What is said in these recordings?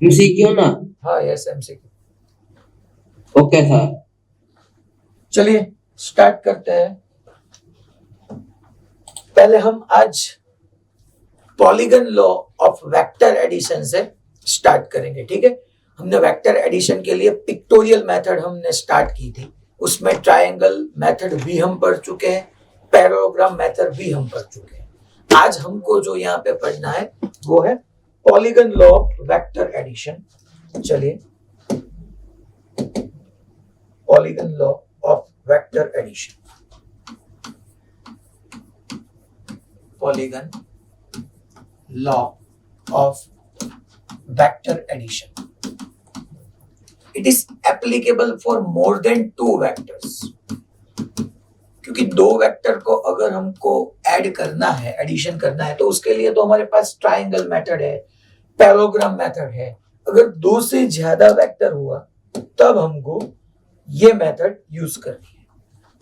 MCQ ना? हाँ yes MCQ. Okay sir. चलिए स्टार्ट करते हैं। पहले हम आज polygon law of vector addition से स्टार्ट करेंगे, ठीक है। हमने वेक्टर एडिशन के लिए पिक्टोरियल मेथड हमने स्टार्ट की थी, उसमें ट्रायंगल मेथड भी हम पढ़ चुके हैं, पैराग्राम मेथड भी हम पढ़ चुके हैं। आज हमको जो यहाँ पे पढ़ना है वो है polygon law of vector addition. चलिए polygon law of vector addition, polygon law of vector addition. It is applicable for more than two vectors. क्योंकि दो वेक्टर को अगर हमको ऐड करना है, एडिशन करना है, तो उसके लिए तो हमारे पास ट्रायंगल मेथड है, पैराग्राम मेथड है। अगर दो से ज्यादा वेक्टर हुआ तब हमको ये मेथड यूज करनी है।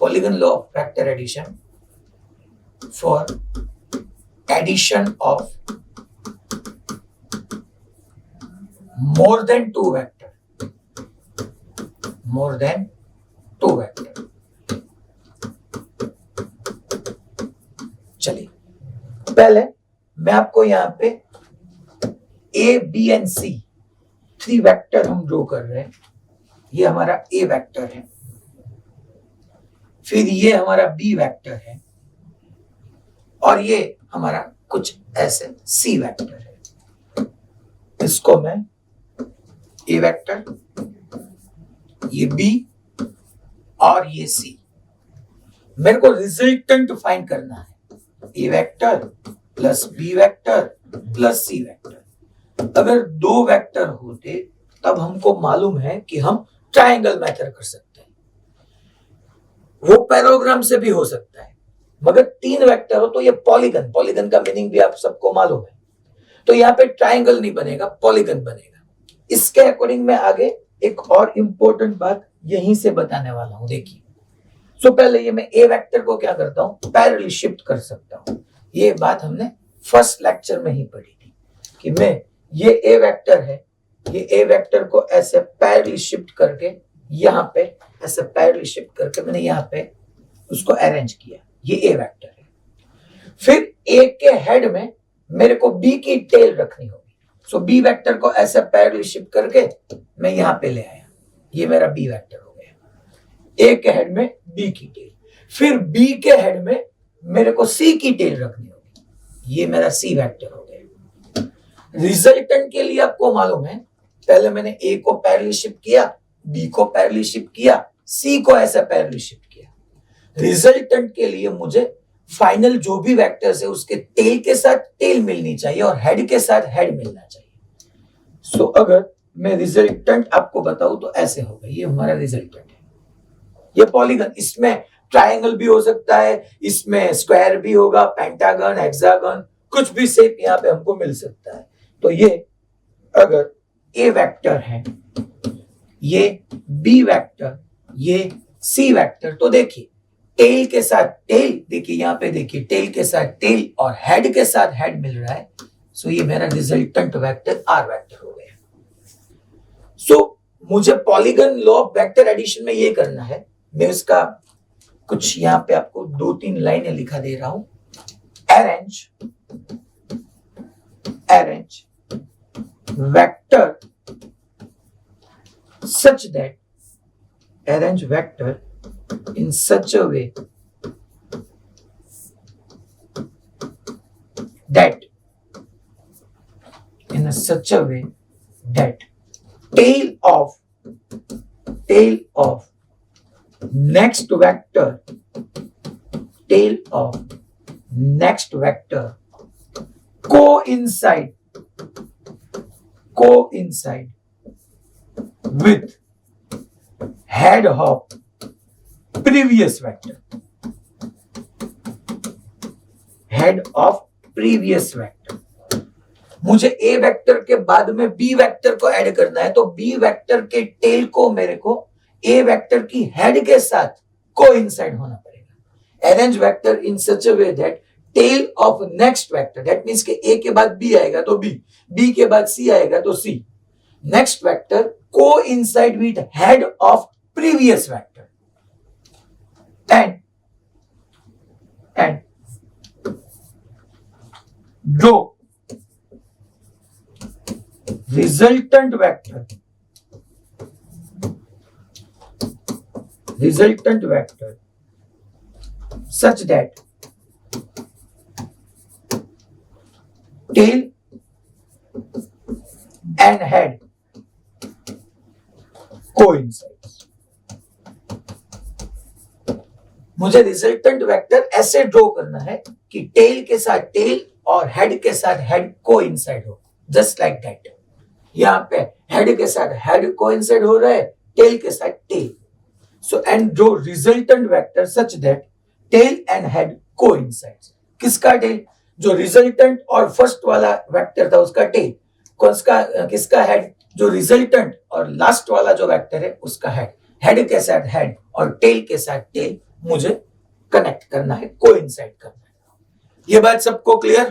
Polygon law of vector addition for addition of more than two vector, more than two vector। चलिए पहले मैं आपको यहाँ पे A B and C three vector हम ड्रॉ कर रहे हैं। ये हमारा ए वेक्टर है, फिर ये हमारा बी वेक्टर है, और ये हमारा कुछ ऐसे सी वेक्टर है। इसको मैं ए वेक्टर, ये बी और ये सी, मेरे को रिजल्टेंट फाइंड करना है। A vector plus B vector plus C vector. अगर दो वेक्टर होते तब हमको मालूम है कि हम ट्रायंगल मेथड कर सकते हैं, वो पैराग्राम से भी हो सकता है। मगर तीन वेक्टर हो तो ये पॉलीगन, पॉलीगन का मीनिंग भी आप सबको मालूम है, तो यहाँ पे ट्रायंगल नहीं बनेगा, पॉलीगन बनेगा। इसके अकॉर्डिंग मैं आगे एक और इंपॉर्टेंट बात यहीं से बताने वाला हूं। देखिए सो पहले ये मैं ए वेक्टर को क्या करता हूं, पैरेलली शिफ्ट कर सकता हूं। ये बात हमने फर्स्ट लेक्चर में ही पढ़ी थी कि मैं ये ए वेक्टर है, ये ए वेक्टर को ऐसे पैरेलली शिफ्ट करके यहाँ पे ऐसे पैरेलली शिफ्ट करके मैंने यहाँ पे उसको अरेंज किया। ये ए वेक्टर है। फिर ए के हेड में मेरे को बी की टेल रखनी होगी, सो बी वेक्टर को ऐसे पैरेलल शिफ्ट करके मैं यहां पे ले आया। ये मेरा बी वेक्टर हो गया। ए के हेड में बी की टेल, फिर बी के हेड में मेरे को सी की टेल रखनी होगी। ये मेरा सी वेक्टर हो गया। रिजल्टेंट के लिए आपको मालूम है, पहले मैंने ए को पैरेलल शिफ्ट किया, बी को पैरेलल शिफ्ट किया, सी को ऐसा पैरेलल शिफ्ट किया। रिजल्टेंट के लिए मुझे फाइनल जो भी वेक्टर्स है उसके टेल के साथ टेल मिलनी चाहिए और हेड के साथ हेड मिलना चाहिए। सो अगर मैं रिजल्टेंट आपको बताऊं तो ऐसे होगा। ये हमारा रिजल्टेंट है, ये पॉलीगन। इसमें ट्रायंगल भी हो सकता है, इसमें स्क्वायर भी होगा, पेंटागन, हेक्सागन, कुछ भी शेप यहाँ पे हमको मिल सकता है। तो ये अगर ए वेक्टर है, ये बी वेक्टर, ये सी वेक्टर, तो देखिए टेल के साथ टेल, देखिए यहाँ पे देखिए टेल के साथ टेल और हेड के साथ हेड मिल रहा है। सो ये मेरा रिजल्टेंट वेक्टर आर वेक्टर हो गया। सो मुझे polygon law of vector addition में ये करना है। मैं उसका कुछ यहाँ पे आपको दो तीन लाइनें लिखा दे रहा हूं। Arrange vector such that, arrange vector in such a way that tail of next vector coincide with head of previous vector, मुझे ए वेक्टर के बाद में बी वेक्टर को ऐड करना है, तो बी वेक्टर के टेल को मेरे को ए वेक्टर की हेड के साथ कोइंसाइड होना पड़ेगा। Arrange vector in such a way that tail of next vector, that means कि ए के बाद बी आएगा तो बी के बाद सी आएगा तो सी, next vector coincide with head of previous vector and जो resultant vector such that tail and head coincides. मुझे रिजल्टेंट वेक्टर ऐसे ड्रॉ करना है कि टेल के साथ टेल और हेड के साथ हेड कोइंसाइड हो, जस्ट लाइक दैट. यहां पे हेड के साथ हेड कोइंसाइड हो रहा है, टेल के साथ टेल. सो एंड जो resultant vector such that tail and head coincides. किसका टेल? जो रिजल्टेंट और फर्स्ट वाला वेक्टर था उसका टेल. किसका हेड? जो रिजल्टेंट और लास्ट वाला जो वेक्टर है उसका हेड. हेड के साथ हेड और टेल के साथ टेल मुझे कनेक्ट करना है, कोइंसाइड करना है. ये बात सबको क्लियर?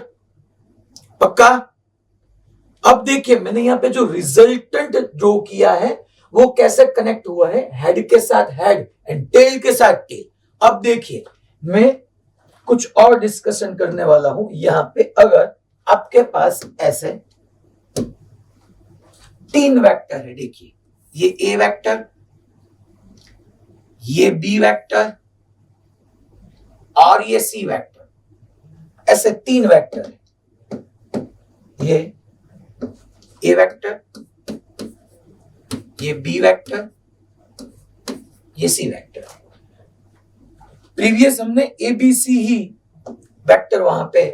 पक्का? अब देखिए मैंने यहां पे जो रिजल्टेंट ड्रॉ किया है वो कैसे कनेक्ट हुआ है, हेड के साथ हेड एंड टेल के साथ टेल. अब देखिए मैं कुछ और डिस्कशन करने वाला हूं यहां पे. अगर आपके पास ऐसे 3 वेक्टर है, देखिए ये ए वेक्टर, ये बी वेक्टर और ये सी वेक्टर, ऐसे 3 वेक्टर है. ये ए वेक्टर, ये बी वेक्टर, ये सी वेक्टर. प्रीवियस हमने A B C he vector वहां पे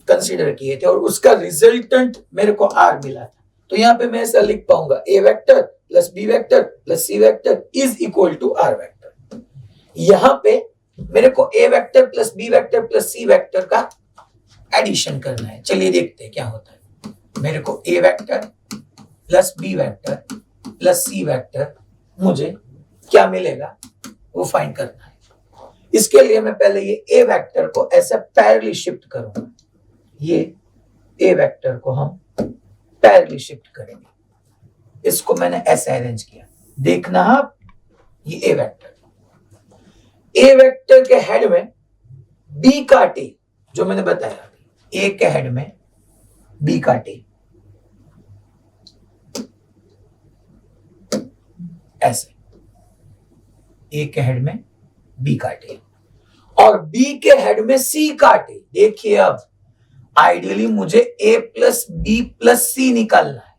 कंसीडर किए थे और उसका रिजल्टेंट मेरे को आर मिला था. तो यहां पे मैं ऐसा लिख पाऊंगा A vector plus B vector plus C vector is equal to R vector. यहां पे मेरे को A vector plus B vector plus C vector का एडिशन करना है. चलिए देखते हैं क्या होता है. मेरे को A vector plus B vector plus C vector मुझे क्या मिलेगा वो फाइंड करना है. इसके लिए मैं पहले ये ए वेक्टर को ऐसे पैरेलली शिफ्ट करूंगा. ये ए वेक्टर को हम पैरेलली शिफ्ट करेंगे. इसको मैंने ऐसे अरेंज किया. देखना आप ये ए वेक्टर के हेड में बी का टेल जो मैंने बताया, ए के हेड में बी का टेल ऐसे, ए के हेड में बी का टेल और बी के हेड में सी का टेल. देखिए अब आइडियली मुझे ए प्लस बी प्लस सी निकालना है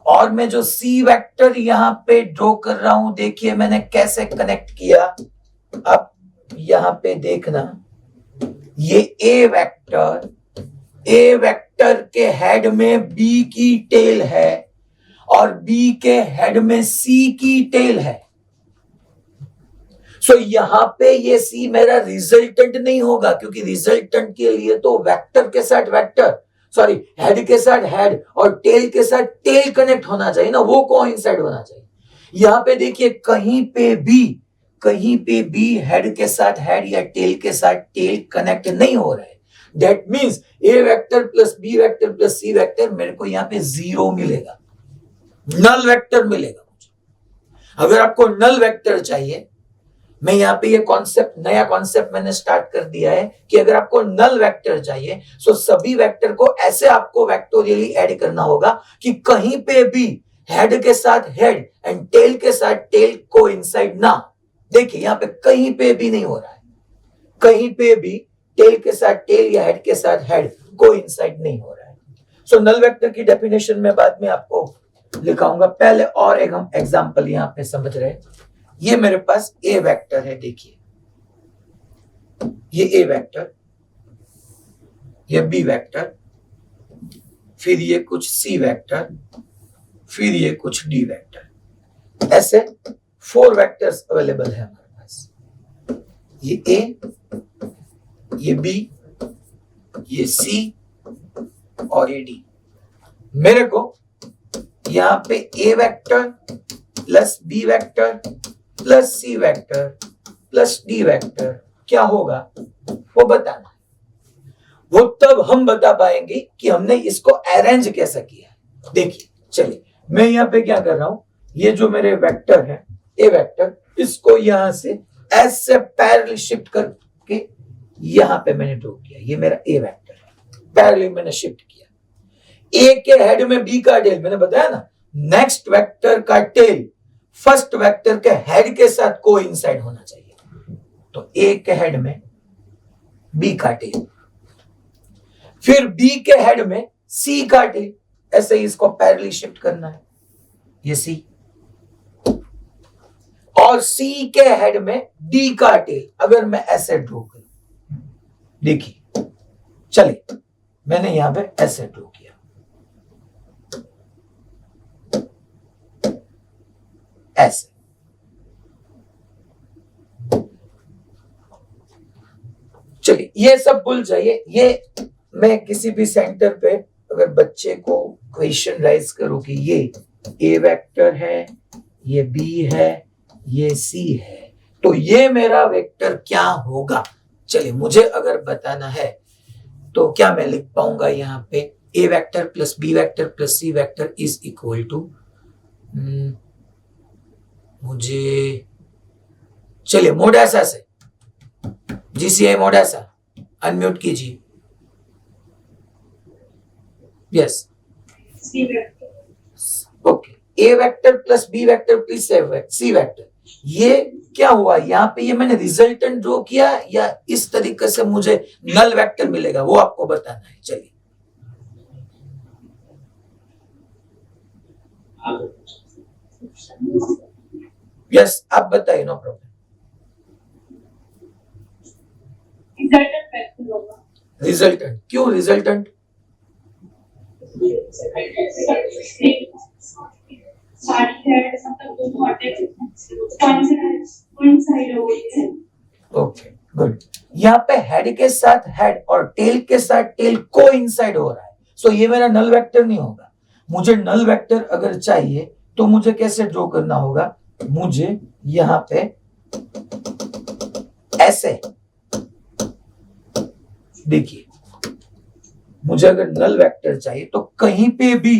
और मैं जो सी वेक्टर यहां पे ड्रॉ कर रहा हूं, देखिए मैंने कैसे कनेक्ट किया. अब यहां पे देखना, ये ए वेक्टर के हेड में बी की टेल है और बी के हेड में सी की टेल है. सो यहां पे ये सी मेरा रिजल्टेंट नहीं होगा क्योंकि रिजल्टेंट के लिए तो वेक्टर के साथ वेक्टर, सॉरी हेड के साथ हेड और टेल के साथ टेल कनेक्ट होना चाहिए ना, वो कोइंसाइड होना चाहिए. यहां पे देखिए कहीं पे भी हेड के साथ हेड या टेल के साथ टेल कनेक्ट नहीं हो रहा है. That means A vector plus B vector plus C vector मेरे को यहां पे 0 मिलेगा, नल वेक्टर मिलेगा मुझे. अगर आपको नल वेक्टर चाहिए, मैं यहां पे ये कॉन्सेप्ट, नया कॉन्सेप्ट मैंने स्टार्ट कर दिया है कि अगर आपको नल वेक्टर चाहिए तो सभी वेक्टर को ऐसे आपको वेक्टोरियली ऐड करना होगा कि कहीं पे भी हेड के साथ हेड एंड टेल के साथ टेल कोइंसाइड ना. देखिए यहां पे कहीं पे भी नहीं हो रहा है, कहीं पे भी टेल के साथ टेल या हेड के साथ हेड कोइंसाइड नहीं हो रहा है. सो नल वेक्टर की डेफिनेशन में बाद में आपको लिखाऊंगा. पहले और एक हम एग्जांपल यहां पे समझ रहे हैं. ये मेरे पास ए वेक्टर है, देखिए ये ए वेक्टर, ये बी वेक्टर, फिर ये कुछ सी वेक्टर, फिर ये कुछ डी वेक्टर. ऐसे 4 वेक्टर्स अवेलेबल है हमारे पास. ये ए, ये बी, ये सी और ये डी. मेरे को यहां पे A vector plus B vector plus C vector plus D vector क्या होगा वो बताना है. वो तब हम बता पाएंगे कि हमने इसको अरेंज कैसा किया. देखिए चलिए मैं यहाँ पे क्या कर रहा हूं, ये जो मेरे वेक्टर है ए वेक्टर, इसको यहां से एस से पैरेलल शिफ्ट करके यहां पे मैंने ड्रॉ किया। ये मेरा ए वेक्टर है, पैरेलल मैंने शिफ्ट किया। ए के हेड में बी का टेल, मैंने बताया ना, नेक्स्ट वेक्टर का टेल फर्स्ट वेक्टर के हेड के साथ कोइंसाइड होना चाहिए। तो ए के हेड में बी का टेल, फिर बी के हेड में सी का टेल, ऐसे ही इसको पैरेलल शिफ्ट करना है, ये सी, और सी के हेड में डी का टेल। अगर मैं ऐसे ड्रॉ करूं, देखिए, चलिए मैंने यहां पे ऐसे ड्रॉ किया, ऐसे। चलिए ये सब भूल जाइए। ये मैं किसी भी सेंटर पे अगर बच्चे को क्वेश्चन राइज करूं कि ये ए वेक्टर है, ये बी है, ये सी है, तो ये मेरा वेक्टर क्या होगा, चलिए मुझे अगर बताना है तो क्या मैं लिख पाऊंगा यहां पे, A vector plus B vector plus C vector is equal to, मुझे चलिए मोडासा से, जीसीआई मोडासा अनम्यूट कीजिए। Yes, okay, A vector plus B vector plus C vector, ये क्या हुआ यहाँ पे, ये मैंने रिजल्टेंट ड्रॉ किया या इस तरीके से मुझे नल वेक्टर मिलेगा, वो आपको बताना है। चलिए यस, आप बताइए, नो प्रॉब्लम। रिजल्टेंट, क्यों रिजल्टेंट? Okay good. यहाँ पे हेड के साथ हेड और टेल के साथ टेल कोइंसाइड हो रहा है, सो ये मेरा नल वेक्टर नहीं होगा। मुझे नल वेक्टर अगर चाहिए तो मुझे कैसे ड्रॉ करना होगा, मुझे यहां पे ऐसे, देखिए, मुझे अगर नल वेक्टर चाहिए तो कहीं पे भी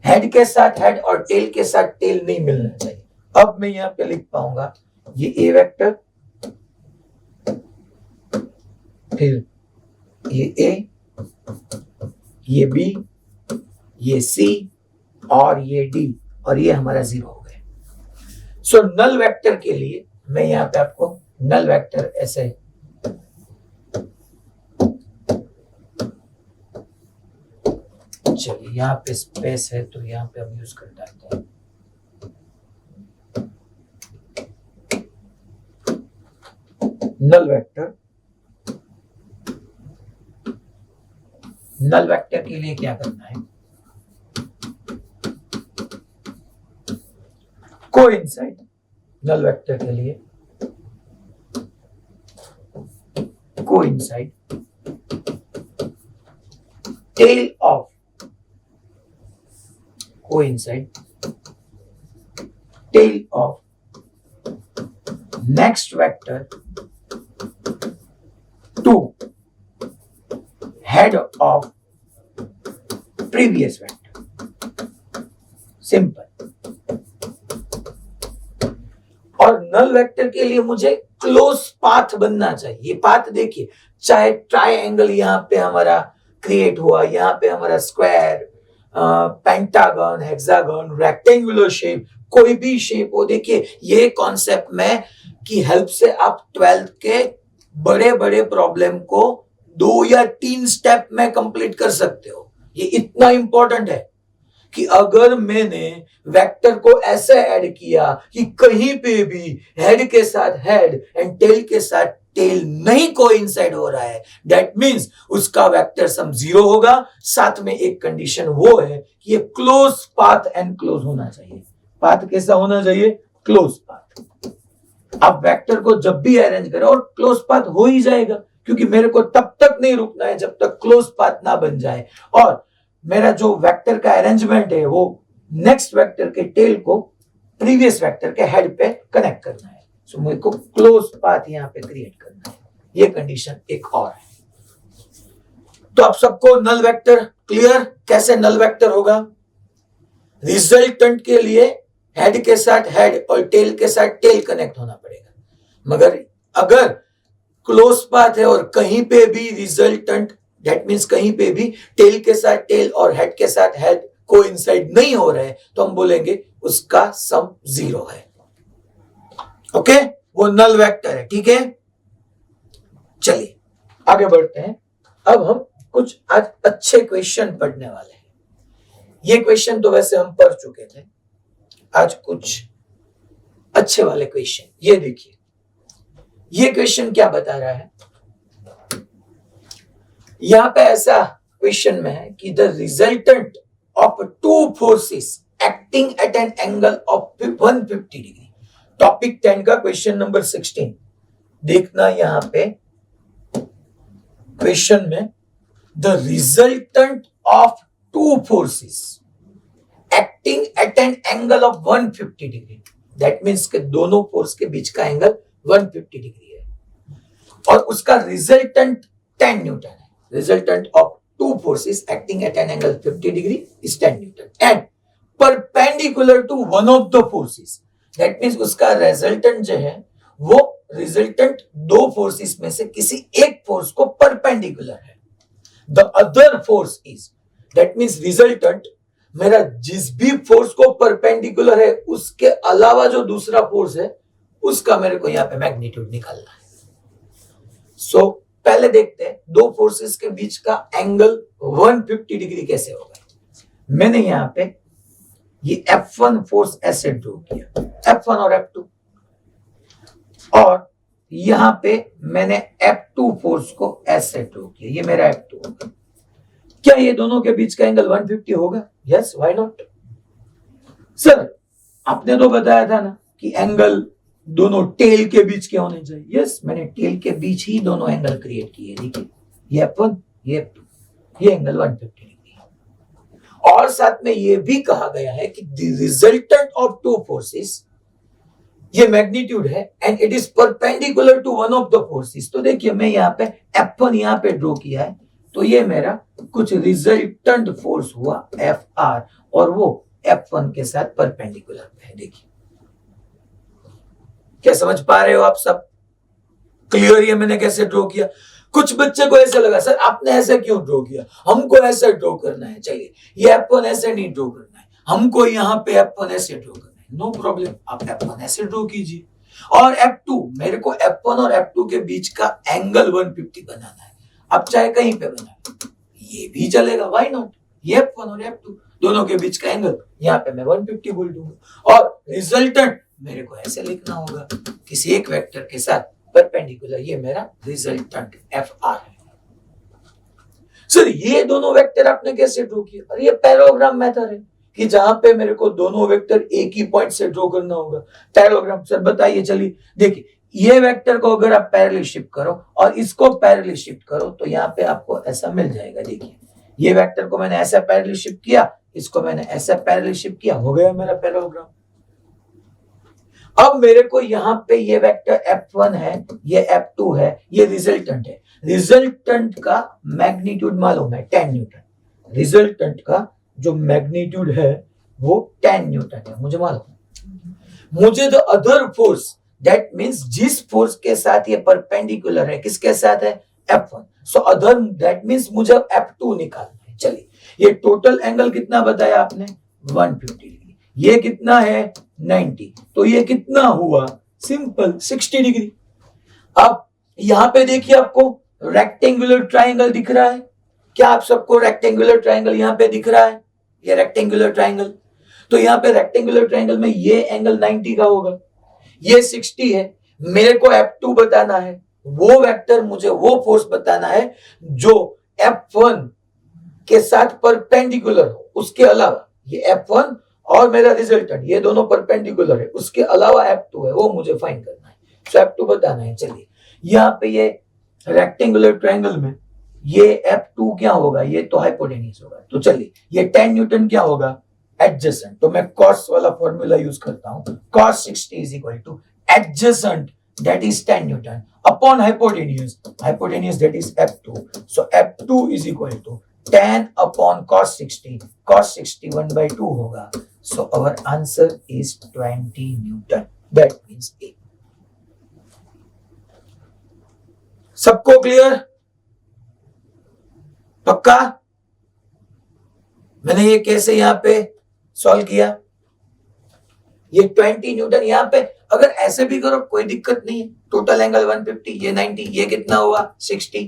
हेड के साथ हेड और टेल के साथ टेल नहीं मिलना चाहिए। अब मैं यहां पे लिख पाऊंगा ये ए वेक्टर, फिर ये ए, ये बी, ये सी और ये डी, और ये हमारा 0 हो गया। सो नल वेक्टर के लिए मैं यहां पे आपको नल वेक्टर ऐसे, चलिए यहां पे स्पेस है तो यहां पे हम यूज कर डालते हैं। नल वेक्टर, नल वेक्टर के लिए क्या करना है, कोइंसाइड, नल वेक्टर के लिए coincide tail of, coincide tail of next vector to head of previous vector, simple. और नल वेक्टर के लिए मुझे क्लोज पाथ बनना चाहिए। ये पाथ देखिए, चाहे ट्रायंगल यहां पे हमारा क्रिएट हुआ, यहां पे हमारा square, pentagon, hexagon, rectangular shape, कोई भी शेप हो, देखिए ये कॉन्सेप्ट में की हेल्प से आप 12th के बड़े बड़े प्रॉब्लम को 2 या 3 स्टेप में कंप्लीट कर सकते हो। ये इतना इंपॉर्टेंट है कि अगर मैंने वेक्टर को ऐसे ऐड किया कि कहीं पे भी हेड के साथ हेड एंड टेल के साथ टेल नहीं कोइंसाइड हो रहा है, दैट मींस उसका वेक्टर सम 0 होगा। साथ में एक कंडीशन वो है कि ये क्लोज पाथ एंड क्लोज होना चाहिए। पाथ कैसा होना चाहिए, क्लोज पाथ। आप वेक्टर को जब भी अरेंज करें और क्लोज पाथ हो ही जाएगा, क्योंकि मेरे को तब तक नहीं रुकना है जब तक क्लोज पाथ ना बन जाए, और मेरा जो वेक्टर का अरेंजमेंट है वो नेक्स्ट वेक्टर के टेल को प्रीवियस वेक्टर के हेड पे कनेक्ट करना है। सो मेरे को क्लोज पाथ यहां पे क्रिएट करना है। ये कंडीशन एक और है। तो आप सबको नल वेक्टर क्लियर, कैसे नल वेक्टर होगा, रिजल्टेंट के लिए हेड के साथ हेड और टेल के साथ टेल कनेक्ट होना पड़ेगा, मगर अगर क्लोज पाथ है और कहीं पे भी रिजल्टेंट, दैट मीन्स कहीं पे भी टेल के साथ टेल और हेड के साथ हेड कोइंसाइड नहीं हो रहे हैं, तो हम बोलेंगे उसका सम 0 है। ओके, वो नल वेक्टर है। ठीक है, चलिए आगे बढ़ते हैं। अब हम कुछ आज अच्छे क्वेश्चन पढ़ने वाले हैं। ये क्वेश्चन तो वैसे हम पढ़ चुके थे, आज कुछ अच्छे वाले क्वेश्चन। ये देखिए, ये क्वेश्चन क्या बता रहा है, यहां पे ऐसा क्वेश्चन में है कि the resultant of two forces acting at an angle of 150 degree. Topic 10 का क्वेश्चन नंबर 16 देखना। यहां पे क्वेश्चन में the resultant of two forces acting at an angle of 150 degree, that means के दोनों फोर्स के बीच का एंगल 150 डिग्री है और उसका रिजल्टेंट 10 न्यूटन है। Resultant of two forces acting at an angle 50 degree is 10 newton and perpendicular to one of the forces, that means उसका resultant जो है वो रिजल्टेंट दो फोर्सेस में से किसी एक फोर्स को परपेंडिकुलर है। The other force is, that means resultant मेरा जिस भी फोर्स को परपेंडिकुलर है उसके अलावा जो दूसरा फोर्स है उसका मेरे को यहां पे मैग्नीट्यूड निकालना है। सो पहले देखते हैं दो फोर्सेस के बीच का एंगल 150 डिग्री कैसे होगा। मैंने यहां पे ये F1 फोर्स ऐसे ड्रॉ किया, F1 और F2, और यहां पे मैंने F2 फोर्स को ऐसे ड्रॉ किया, ये मेरा F2 होगा। क्या ये दोनों के बीच का एंगल 150 होगा? Yes, why not. सर आपने तो बताया था ना कि एंगल दोनों टेल के बीच के होने चाहिए। यस, मैंने टेल के बीच ही दोनों एंगल क्रिएट किए। देखिए ये F1 ये F2, ये एंगल 150 डिग्री है। और साथ में ये भी कहा गया है कि the resultant of two forces, ये मैग्नीट्यूड है and it is perpendicular to one of the forces. तो देखिए मैं यहाँ पे F1 यहाँ पे ड्रॉ किया है, तो ये मेरा कुछ रिजल्टेंट फोर्स हुआ Fr और वो F1 के साथ परपेंडिकुलर है। देखिए क्या समझ पा रहे हो आप सब? क्लियर है मैंने कैसे ड्रॉ किया? कुछ बच्चे को ऐसे लगा सर आपने ऐसे क्यों ड्रॉ किया, हमको ऐसे ड्रॉ करना है। चलिए ये F1 ऐसे नहीं ड्रॉ करना है, हमको यहाँ पे F1 ऐसे ड्रॉ करना है। नो प्रॉब्लम, आप F1 ऐसे ड्रॉ कीजिए। और F2, मेरे को F1 और F2 के बीच का एंगल 150 बनाना है। आप चाहे कहीं पे बनाए ये भी चलेगा, व्हाई नॉट। ये F1 और F2 दोनों के बीच का एंगल यहाँ पे मैं 150 बोल दूंगा और रिजल्टेंट मेरे को ऐसे लिखना होगा किसी एक वेक्टर के साथ परपेंडिकुलर, ये मेरा रिजल्टेंट Fr है। सर ये दोनों वेक्टर आपने कैसे ड्रॉ किया? और ये पैरेललोग्राम मेथड है कि जहां पे मेरे को दोनों वेक्टर एक ही पॉइंट से ड्रॉ करना होगा। पैरेललोग्राम सर बताइए। चलिए देखिए ये वेक्टर को अगर आप पैरेलली शिफ्ट करो और इसको पैरेलली शिफ्ट करो तो यहाँ पे आपको ऐसा मिल जाएगा। देखिए ये वेक्टर को मैंने ऐसा पैरेलली शिफ्ट किया, इसको मैंने ऐसा पैरेलली शिफ्ट किया, हो गया मेरा पैरेललोग्राम। अब मेरे को यहाँ पे ये वेक्टर F1 है, ये F2 है, ये रिजल्टेंट है। रिजल्टेंट का मैग्नीट्यूड मालूम है 10 न्यूटन। रिजल्टेंट का जो मैग्नीट्यूड है वो 10 न्यूटन है, मुझे मालूम है। मुझे the other force, that means जिस फोर्स के साथ ये परपेंडिकुलर है, किसके साथ है? F1। So other that means मुझे F2 निकालना है। चलिए ये टोटल एंगल कितना बताया आपने? 150 डिग्री। ये कितना है? 90। तो ये कितना हुआ? Simple 60 degree. अब यहां पे देखिए आपको रेक्टेंगुलर ट्राइंगल दिख रहा है क्या? आप सबको रेक्टेंगुलर ट्राइंगल यहां पे दिख रहा है? ये रेक्टेंगुलर ट्राइंगल, तो यहां पे रेक्टेंगुलर ट्राइंगल में ये एंगल 90 का होगा, ये 60 है। मेरे को F2 बताना है, वो वेक्टर मुझे वो फोर्स बताना है जो F1 के साथ परपेंडिकुलर हो। उसके अलावा ये F1 और मेरा रिजल्टेंट ये दोनों परपेंडिकुलर है, उसके अलावा F2 है, वो मुझे फाइंड करना है। तो F2 बताना है। चलिए यहाँ पे ये रेक्टेंगुलर ट्रायंगल में ये F2 क्या होगा? ये तो हाइपोटेन्यूज होगा। तो चलिए ये 10 न्यूटन क्या होगा? एडजेसेंट। तो मैं कॉस वाला फॉर्मूला यूज करता हूं, cos 60 is equal to adjacent that is 10 newton upon hypotenuse, hypotenuse that is F2। So F2 is equal to 10 upon cos 60, cos 60 1/2 होगा. So our answer is 20 Newton. That means A. सबको clear? पक्का? मैंने ये कैसे यहां पे solve किया? ये 20 न्यूटन यहां पे अगर ऐसे भी करो कोई दिक्कत नहीं है. टोटल एंगल 150, ये 90, ये कितना हुआ 60.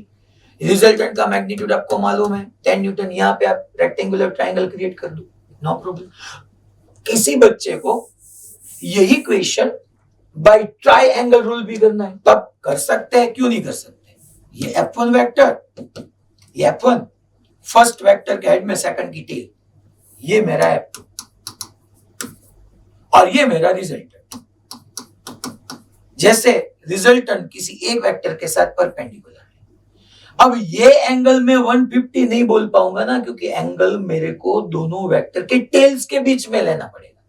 रिजल्टेंट का मैग्नीट्यूड आपको मालूम है 10 न्यूटन. यहां पे आप रेक्टेंगुलर ट्रायंगल क्रिएट कर दो, नो प्रॉब्लम. किसी बच्चे को यही क्वेश्चन बाय ट्रायंगल रूल भी करना है तब कर सकते हैं, क्यों नहीं कर सकते? ये F1 वेक्टर, ये F1 फर्स्ट वेक्टर के हेड में सेकंड की टेल, ये मेरा F2 और ये मेरा रिजल्टेंट. जैसे रिजल्टेंट किसी एक वेक्टर के साथ परपेंडिकुलर है. अब ये एंगल में 150 नहीं बोल पाऊंगा ना, क्योंकि एंगल मेरे को दोनों वेक्टर के टेल्स के बीच में लेना पड़ेगा.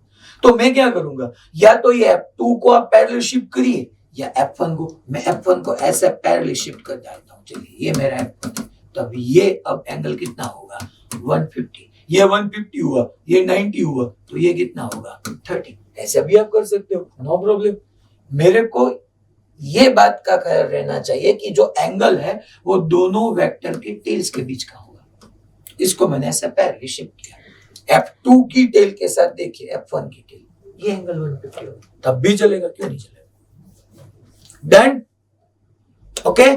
तो मैं क्या करूंगा, या तो ये F2 को आप पैरेलल शिफ्ट करिए या F1 को. मैं F1 को ऐसे पैरेलल शिफ्ट कर देता हूं. चलिए ये मेरा F1 है. तब ये अब एंगल कितना होगा 150. ये 150 हुआ, ये 90 हुआ, तो ये कितना होगा 30. ऐसे भी आप कर सकते हो, नो प्रॉब्लम. मेरे को ये बात का ख्याल रहना चाहिए कि जो एंगल है वो दोनों वेक्टर के टेल्स के बीच का होगा. इसको मैंने ऐसे पैरेलल शिफ्ट किया. F2 की टेल के साथ देखिए F1 की टेल, ये एंगल 150 होगा, तब भी चलेगा, क्यों नहीं चलेगा? डन? ओके.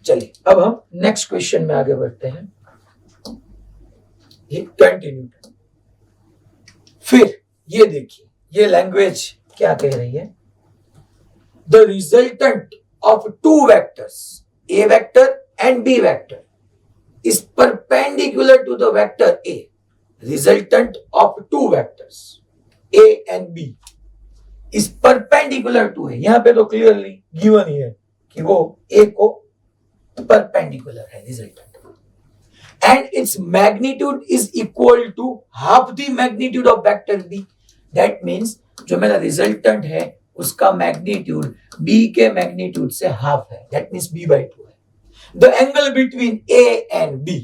चलिए अब हम नेक्स्ट क्वेश्चन में आगे बढ़ते हैं. ये 20 न्यूटन. फिर ये देखिए, ये लैंग्वेज क्या कह रही है? The resultant of two vectors A vector and B vector is perpendicular to the vector A. Resultant of two vectors A and B is perpendicular to A. यहां पे तो क्लियरली गिवन ही है कि वो A को परपेंडिकुलर है resultant, and its magnitude is equal to half the magnitude of vector B. That means जो मेरा रिजल्टेंट है उसका मैग्नीट्यूड B के मैग्नीट्यूड से हाफ है. That means B/2 है. The angle between A and B.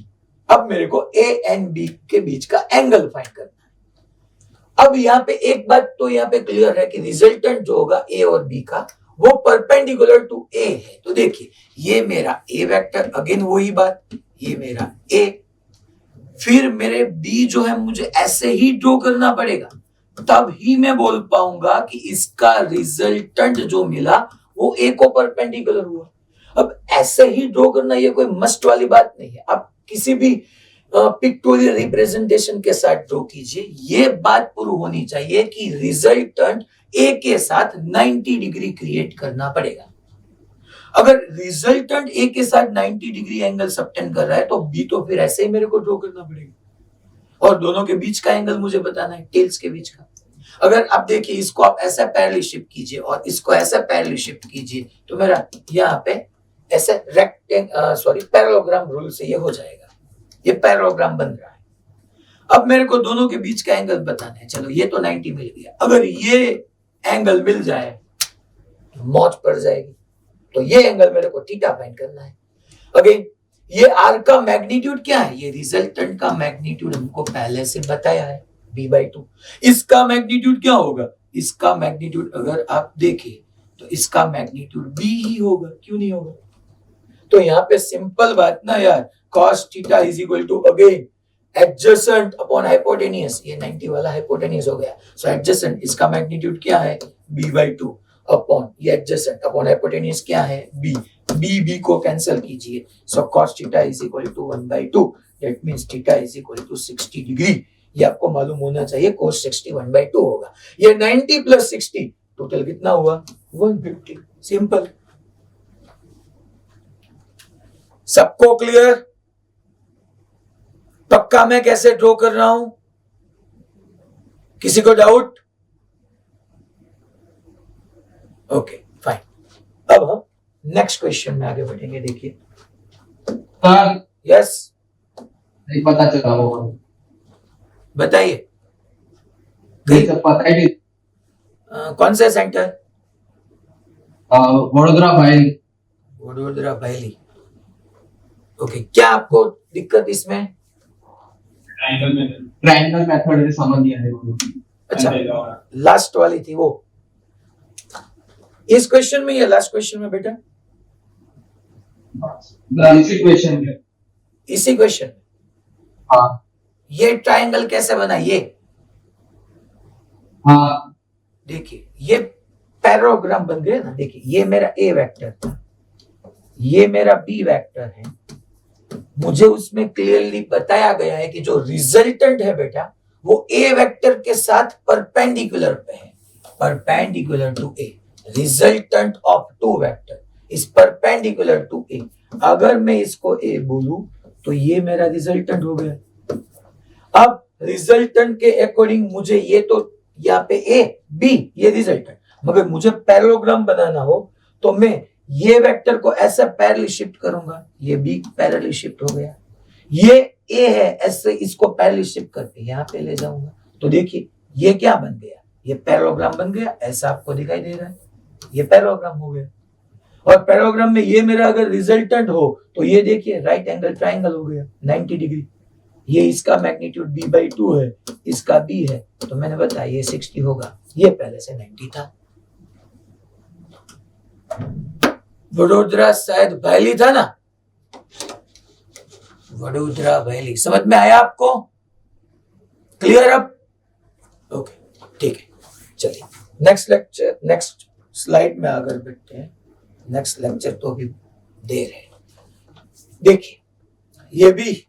अब मेरे को A and B के बीच का एंगल फाइंड करना है. अब यहाँ पे एक बात तो यहाँ पे क्लियर है कि रिजल्टेंट जो होगा A और B का वो परपेंडिकुलर टू A है. तो देखिए ये मेरा A वेक्टर, अगेन वही बात, ये मेरा A, फिर मेरे B जो है मुझे ऐसे ही ड्रॉ करना पड़ेगा, तब ही मैं बोल पाऊंगा कि इसका रिजल्टेंट जो मिला वो A को परपेंडिकुलर हुआ. अब ऐसे ही ड्रॉ करना ये कोई मस्ट वाली बात नहीं है. आप किसी भी पिक्टोरियल रिप्रेजेंटेशन के साथ ड्रॉ कीजिए, ये बात प्रूव होनी चाहिए कि रिजल्टेंट A के साथ 90 डिग्री क्रिएट करना पड़ेगा. अगर रिजल्टेंट A के साथ 90 डिग्री एंगल सबटेंड कर रहा है तो B तो फिर ऐसे ही मेरे को ड्रॉ करना पड़ेगा, और दोनों के बीच का एंगल मुझे बताना है, टेल्स के बीच का. अगर आप देखिए इसको आप ऐसा पैरेलल शिफ्ट कीजिए और इसको ऐसा पैरेलल शिफ्ट कीजिए तो मेरा यहाँ पे ऐसे पैरेललोग्राम रूल से ये हो जाएगा. ये पैरेललोग्राम बन रहा है. अब मेरे को दोनों के बीच का एंगल बताना है. चलो ये तो 90 मिल गया. अगर ये एंगल मिल जाए तो मौज पड़ जाएगी. तो ये एंगल मेरे को थीटा फाइंड करना है. अगेन ये आर का मैग्नीट्यूड क्या है? ये रिजल्टेंट का मैग्नीट्यूड हमको पहले से बताया है B/2. इसका मैग्नीट्यूड क्या होगा? इसका मैग्नीट्यूड अगर आप देखें तो इसका मैग्नीट्यूड B ही होगा, क्यों नहीं होगा? तो यहाँ पे सिंपल बात ना यार, cos theta is equal to again adjacent upon hypotenuse. ये 90 वाला हाइपोटेनियस हो गया. सो एडजेसेंट इसका मैग्नीट्यूड क्या है? B/2 अपॉन ये एडजेसेंट अपॉन हाइपोटेनियस क्या है? B को कैंसिल कीजिए. So cos theta is equal to 1/2. That means theta is equal to 60 degree. ये आपको मालूम होना चाहिए. cos 60 1/2 होगा. ये 90 प्लस 60 टोटल कितना हुआ? 150. सिंपल. सबको क्लियर? पक्का मैं कैसे ड्रॉ कर रहा हूं? किसी को डाउट? Okay fine. अब हम नेक्स्ट क्वेश्चन में आगे बढ़ेंगे. देखिए सर यस नहीं पता चला होगा, बताइए. नहीं सर पता ही नहीं. कौन सा सेंटर? वडोदरा भाई. वडोदरा भाईली. ओके क्या आपको दिक्कत इसमें? ट्रायंगल मेथड समझ नहीं आया वो। अच्छा, लास्ट वाली थी वो, इस क्वेश्चन में या लास्ट क्वेश्चन में बेटा? इसी क्वेश्चन में। इसी क्वेश्चन में। हाँ ये ट्रायंगल कैसे बना? ये हाँ देखिए, ये पैरेललोग्राम बन गया ना। देखिए, ये मेरा ए वेक्टर था, ये मेरा बी वेक्टर है। मुझे उसमें क्लियरली बताया गया है कि जो रिजल्टेंट है बेटा वो ए वेक्टर के साथ परपेंडिकुलर पे है, perpendicular to A. Resultant of two vector is perpendicular to A. अगर मैं इसको ए बोलूं तो ये मेरा रिजल्टेंट हो गया। अब रिजल्टेंट के अकॉर्डिंग मुझे ये तो यहाँ पे ए बी ये रिजल्टेंट, मगर मुझे पैरेललोग्राम बनाना हो तो मैं ये वेक्टर को ऐसा पैरेलल शिफ्ट करूंगा, ये बी पैरेलल शिफ्ट हो गया। ये ए है, ऐसे इसको पैरेलल शिफ्ट करके यहाँ पे ले जाऊंगा। तो देखिए ये क्या बन गया? ये पैरेललोग्राम बन गया। ऐसा आपको दिखाई दे रहा है, ये पैरेललोग्राम हो गया। और पैरेललोग्राम में ये मेरा अगर रिजल्टेंट हो तो ये देखिए राइट एंगल ट्राइंगल हो गया 90 डिग्री। ये इसका मैग्नीट्यूड b/2 है, इसका b है, तो मैंने बताया ये 60 होगा। ये पहले से 90 था। वडोदरा शायद वैली था ना, वडोदरा वैली। समझ में आया आपको? क्लियर अब? ओके, ठीक है। चलिए नेक्स्ट लेक्चर, नेक्स्ट स्लाइड में आगे बढ़ते हैं। नेक्स्ट लेक्चर तो अभी देर है। देखिए ये भी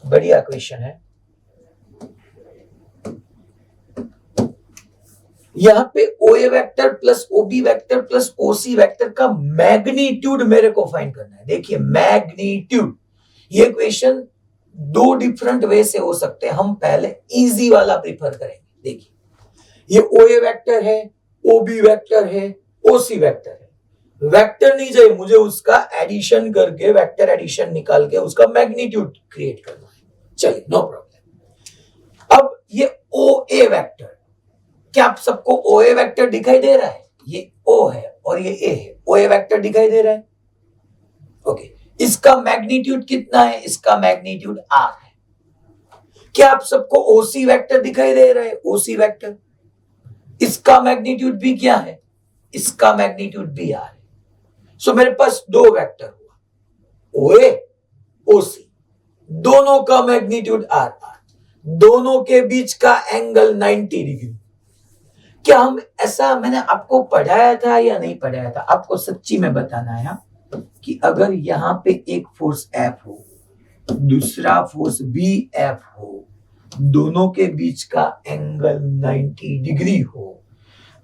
बढ़िया क्वेश्चन है। यहां पे OA vector plus OB vector plus OC vector का मैग्नीट्यूड मेरे को फाइंड करना है। देखिए मैग्नीट्यूड, ये क्वेश्चन दो डिफरेंट वे से हो सकते हैं। हम पहले इजी वाला प्रिफर करेंगे। देखिए ये OA वेक्टर है, OB वेक्टर है, OC वेक्टर है। वेक्टर नहीं चाहिए मुझे, उसका एडिशन करके वेक्टर एडिशन निकाल के उसका मैग्नीट्यूड क्रिएट करना है। चलिए नो प्रॉब्लम। अब ये OA वेक्टर, क्या आप सबको OA वेक्टर दिखाई दे रहा है? ये O है और ये A है। OA वेक्टर दिखाई दे रहा है? ओके, इसका मैग्नीट्यूड कितना है? इसका मैग्नीट्यूड R है। क्या आप सबको OC वेक्टर दिखाई दे रहा है? OC वेक्टर, इसका मैग्नीट्यूड भी क्या है? इसका मैग्नीट्यूड भी R है। सो मेरे पास दो वेक्टर हुआ, OA OC, दोनों का मैग्नीट्यूड R, दोनों के बीच का एंगल 90 डिग्री। क्या हम ऐसा मैंने आपको पढ़ाया था या नहीं पढ़ाया था? आपको सच्ची में बताना है कि अगर यहां पे एक फोर्स F हो, दूसरा फोर्स BF हो, दोनों के बीच का एंगल 90 डिग्री हो,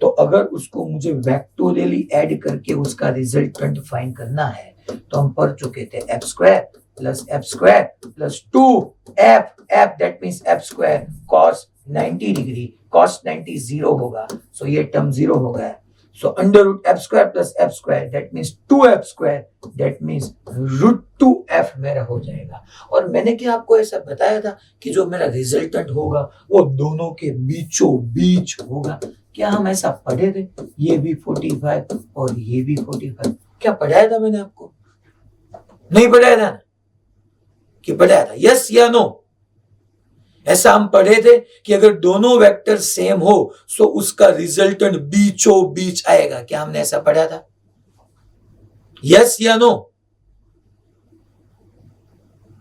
तो अगर उसको मुझे वेक्टोरियली ऐड करके उसका रिजल्टेंट फाइंड करना है तो हम पढ़ चुके थे f square plus 2f, that means f square cos 90 degree, cos 90 zero होगा, सो ये टर्म जीरो हो गया। So under root f square plus f square that means 2f square, that means √2f मेरा हो जाएगा। और मैंने क्या आपको ऐसा बताया था कि जो मेरा रिजल्टेंट होगा वो दोनों के बीचों बीच होगा। क्या हम ऐसा पढ़े थे? ये भी 45 और ये भी 45। क्या पढ़ाया था मैंने आपको? नहीं पढ़ाया था ना? कि पढ़ाया था? यस या नो? ऐसा हम पढ़े थे कि अगर दोनों वेक्टर सेम हो तो उसका रिजल्टेंट बीचों बीच आएगा। क्या हमने ऐसा पढ़ा था? यस या नो?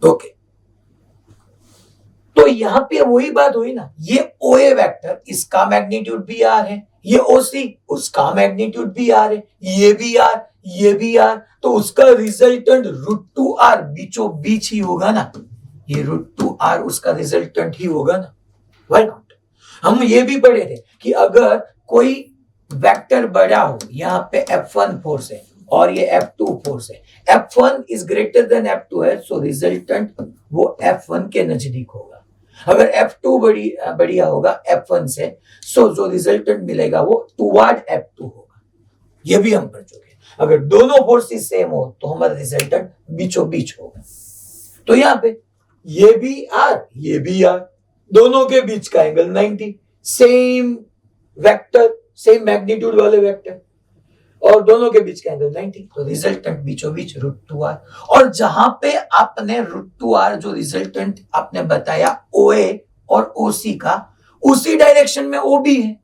ओके, तो यहां पे वही बात हुई ना। ये OA वेक्टर, इसका मैग्नीट्यूड भी R है, ये OC, उसका मैग्नीट्यूड भी R है, ये भी R, ये भी R, तो उसका रिजल्टेंट √2R बीचों बीच ही होगा ना। ये √2R उसका रिजल्टेंट ही होगा ना। Why not? हम ये भी पढ़े थे कि अगर कोई वेक्टर बड़ा हो, यहाँ पे F1 फोर्स है और ये F2 फोर्स है, F1 is greater than F2 है, सो रिजल्टेंट वो F1 के नजदीक होगा। अगर F2 बढ़िया होगा F1 से, सो जो रिजल्टेंट मिलेगा वो टुवर्ड F2 होगा। ये भी हम पढ़ चुके हैं। अगर दोनों फोर्सेस सेम हो तो हमारा रिजल्टेंट बीचों बीच होगा। तो यहाँ पे ये भी R, ये भी R, दोनों के बीच का angle 90, same vector, same magnitude वाले वेक्टर। और दोनों के बीच का एंगल 90, तो रिजल्टेंट बीचों बीच √2r। और जहां पे आपने √2r जो रिजल्टेंट आपने बताया OA और OC का, उसी डायरेक्शन में OB है,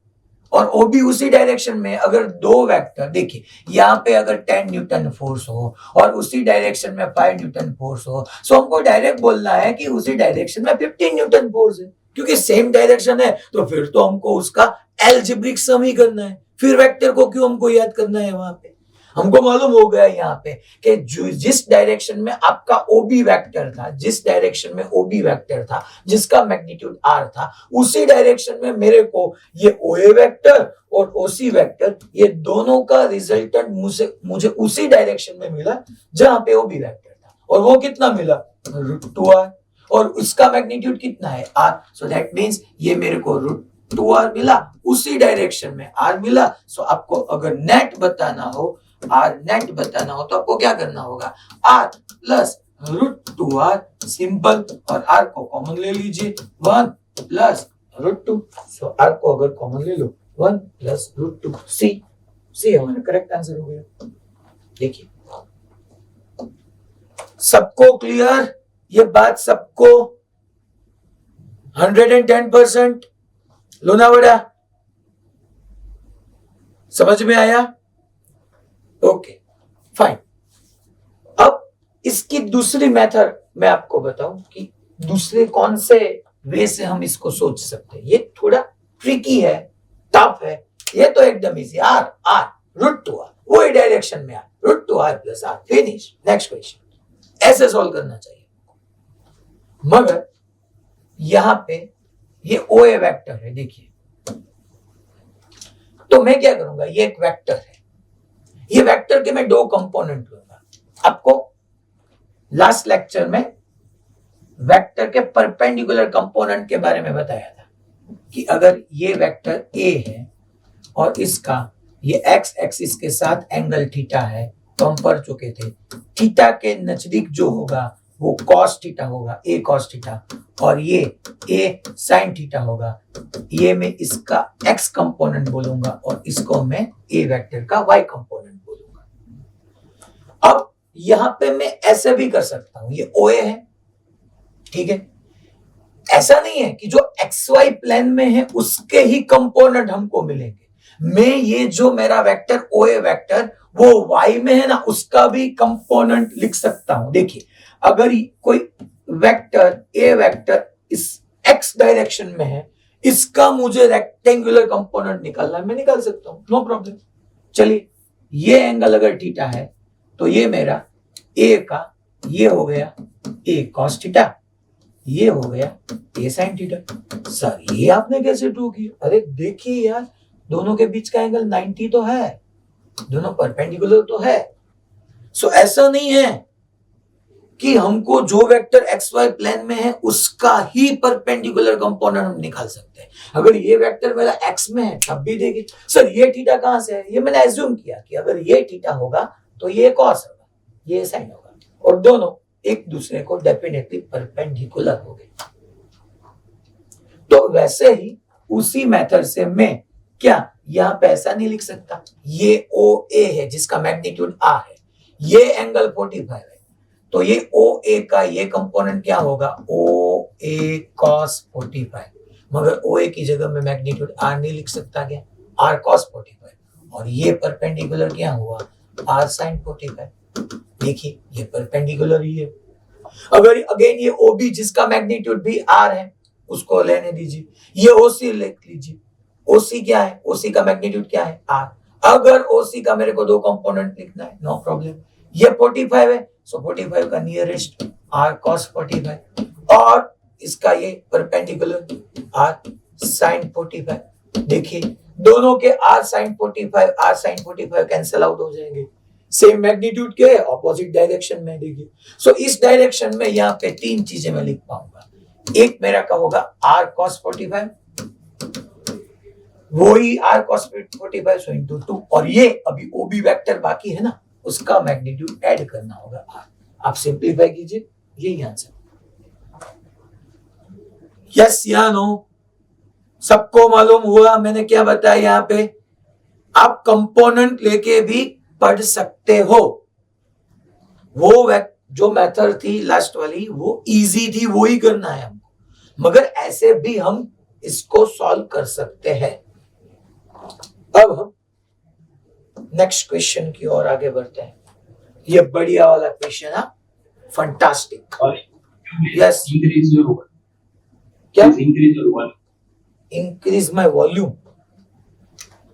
और OB उसी डायरेक्शन में। अगर दो वेक्टर देखिए, यहाँ पे अगर 10 न्यूटन फोर्स हो और उसी डायरेक्शन में 5 न्यूटन फोर्स हो, सो हमको डायरेक्ट बोलना है कि उसी डायरेक्शन में 15 न्यूटन फोर्स है, क्योंकि सेम डायरेक्शन है। तो फिर तो हमको उसका एल्जेब्रिक सम ही करना है, फिर वेक्टर को क्यों हमको याद करना है? वहां पे हमको मालूम हो गया यहाँ पे कि जिस डायरेक्शन में आपका OB वेक्टर था, जिस डायरेक्शन में OB वेक्टर था जिसका मैग्नीट्यूड R था, उसी डायरेक्शन में मेरे को ये OA वेक्टर और OC वेक्टर, ये दोनों का रिजल्टेंट मुझे उसी डायरेक्शन में मिला जहां पे OB वेक्टर था। और वो कितना मिला? √2r। और उसका मैग्नीट्यूड कितना है? R। सो दैट मींस ये मेरे को √2r मिला, उसी डायरेक्शन में R मिला। सो आपको अगर नेट बताना हो, R नेट बताना हो, तो आपको क्या करना होगा? R plus √2r, simple. और R को कॉमन ले लीजिए, 1 प्लस √2। सो R को अगर कॉमन ले लो, 1 प्लस √2। सी हमारा करेक्ट आंसर हो गया। देखिए, सबको क्लियर? ये बात सबको 110% लोनावाड़ा समझ में आया? Okay, fine. अब इसकी दूसरी मेथड मैं आपको बताऊं कि दूसरे कौन से वे से हम इसको सोच सकते हैं। ये थोड़ा ट्रिकी है, टफ है। ये तो एकदम इजी, R √2r, वही डायरेक्शन में √2r plus R, finish. Next question. ऐसे सॉल्व करना चाहिए। मगर यहां पे ये OA वेक्टर है, देखिए, तो मैं क्या करूंगा? ये एक वेक्टर है, ये वेक्टर के मैं दो कंपोनेंट लूंगा। आपको लास्ट लेक्चर में वेक्टर के परपेंडिकुलर कंपोनेंट के बारे में बताया था कि अगर ये वेक्टर A है और इसका ये x एक्सिस के साथ एंगल थीटा है, तो हम पढ़ चुके थे थीटा के नजदीक जो होगा वो cos थीटा होगा, A cos थीटा, और ये A sin थीटा होगा। ये मैं इसका x कंपोनेंट बोलूंगा और इसको मैं A वेक्टर का y कंपोनेंट बोलूंगा। अब यहां पे मैं ऐसे भी कर सकता हूं, ये OA है, ठीक है। ऐसा नहीं है कि जो XY प्लेन में है उसके ही कंपोनेंट हमको मिलेंगे। मैं ये जो मेरा वेक्टर OA वेक्टर वो y में है ना, उसका भी कंपोनेंट लिख सकता हूं। देखिए, अगर कोई वेक्टर A वेक्टर इस x डायरेक्शन में है, इसका मुझे रेक्टेंगुलर कंपोनेंट निकालना है, मैं निकाल सकता हूं, नो प्रॉब्लम। चलिए, ये एंगल अगर थीटा है तो ये मेरा A का ये हो गया A cos थीटा, ये हो गया A sin थीटा। सर ये आपने कैसे ड्रॉ किया? अरे देखिए यार, दोनों के बीच का एंगल 90 तो है, दोनों परपेंडिकुलर तो है। सो ऐसा नहीं है कि हमको जो वेक्टर XY प्लेन में है उसका ही परपेंडिकुलर कंपोनेंट हम निकाल सकते हैं। अगर ये वेक्टर मेरा x में है तब भी देखिए, सर ये थीटा कहां से है? ये मैंने एज्यूम किया कि अगर ये थीटा होगा तो ये cos होगा, ये sin होगा, और दोनों एक दूसरे को डेफिनेटली परपेंडिकुलर हो गए। तो वैसे ही उसी मेथड से मैं क्या यहां पे ऐसा नहीं लिख सकता? ये OA है जिसका मैग्नीट्यूड R है, ये एंगल 45 है, तो ये OA का ये कंपोनेंट क्या होगा? OA cos 45। मगर OA की जगह में मैग्नीट्यूड R नहीं लिख सकता क्या? R cos 45, और ये परपेंडिकुलर क्या हुआ? R sin 45। देखिए, ये परपेंडिकुलर ही है। अगर अगेन ये OB जिसका मैग्नीट्यूड भी R है उसको लेने दीजिए, ये OC लिख लीजिए। OC क्या है? OC का मैग्नीट्यूड क्या है? R। अगर OC का मेरे को दो कंपोनेंट लिखना है, नो प्रॉब्लम। ये 45 है, सो 45 का नियरेस्ट R cos 45, और इसका ये परपेंडिकुलर R sin 45। देखिए, दोनों के R sin 45 कैंसिल आउट हो जाएंगे। सेम मैग्नीट्यूड के ऑपोजिट डायरेक्शन में। देखिए, सो इस डायरेक्शन में यहाँ पे तीन चीजें मैं लिख पाऊंगा। एक मेरा का होगा R cos 45, वही R cos 45 सो इंटू 2, और ये अभी OB वेक्टर बाकी है ना, उसका मैग्नीट्यूड ऐड करना होगा R। आप सिंप्लीफाई कीजिए, यही आंसर। यस या नो? सबको मालूम हुआ मैंने क्या बताया? यहाँ पे आप कंपोनेंट लेके भी पढ़ सकते हो। वो जो मेथड थी लास्ट वाली वो इजी थी, वो ही करना है हमको, मगर ऐसे भी हम इसको सॉल्व कर सकते हैं। अब हम नेक्स्ट क्वेश्चन की ओर आगे बढ़ते हैं। ये बढ़िया वाला क्वेश्चन है, fantastic. Yes, increase your volume. क्या? Increase your volume. Increase my volume.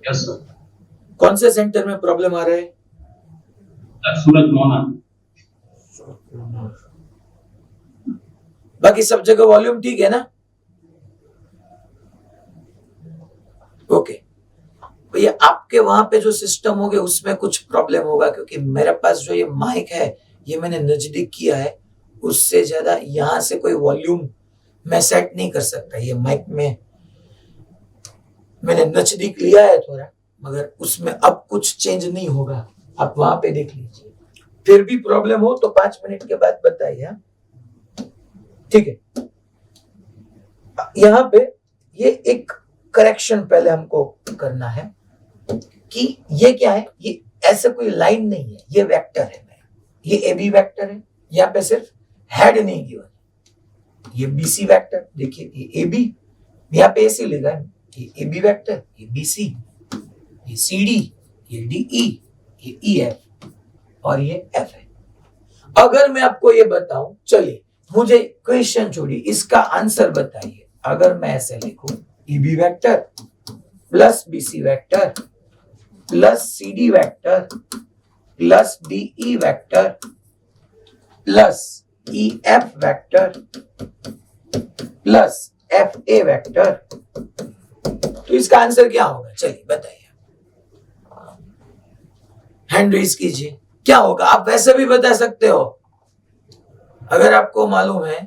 Yes sir. कौन से सेंटर में प्रॉब्लम आ रहा है? सूरज मोना। बाकी सब जगह वॉल्यूम ठीक है ना? ओके भैया, आपके वहां पे जो सिस्टम होगा उसमें कुछ प्रॉब्लम होगा, क्योंकि मेरे पास जो ये माइक है ये मैंने नजदीक किया है, उससे ज्यादा यहां से कोई वॉल्यूम मैं सेट नहीं कर सकता। ये माइक में मैंने नजदीक लिया है थोड़ा, मगर उसमें अब कुछ चेंज नहीं होगा। आप वहां पे देख लीजिए, फिर भी प्रॉब्लम हो तो 5 मिनट के बाद बताइए। हाँ? ठीक है, यहां पे ये एक करेक्शन पहले हमको करना है कि ये क्या है। ये ऐसे कोई लाइन नहीं है, ये वेक्टर है। ये ए बी वेक्टर है, यहाँ पे सिर्फ हेड नहीं गिवन। ये बी सी वेक्टर देखिए, ये ए बी, यहाँ पे ऐसे लिखा है, ये ए बी वेक्टर, ये बी सी, ये सी डी, ये डी ई, ये ई एफ और ये एफ है। अगर मैं आपको ये बताऊं, चलिए मुझे क्वेश्चन छोड़िए, इसका आंसर बताइए। अगर मैं ऐसे लिखूं, E B vector plus B C vector plus C D vector plus D E vector plus E F vector plus F A vector, तो इसका आंसर क्या होगा? चलिए बताइए, हैंड रेज कीजिए। क्या होगा? आप वैसे भी बता सकते हो अगर आपको मालूम है।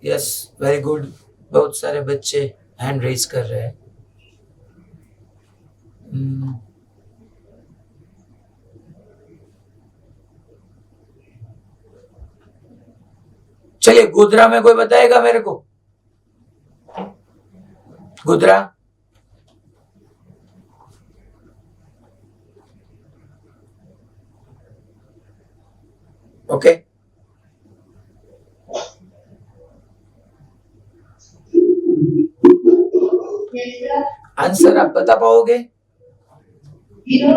यस, वेरी गुड, बहुत सारे बच्चे हैंड रेज कर रहे हैं। चलिए, गोधरा में कोई बताएगा मेरे को? गोधरा? ओके, आंसर आप बता पाओगे? जीरो।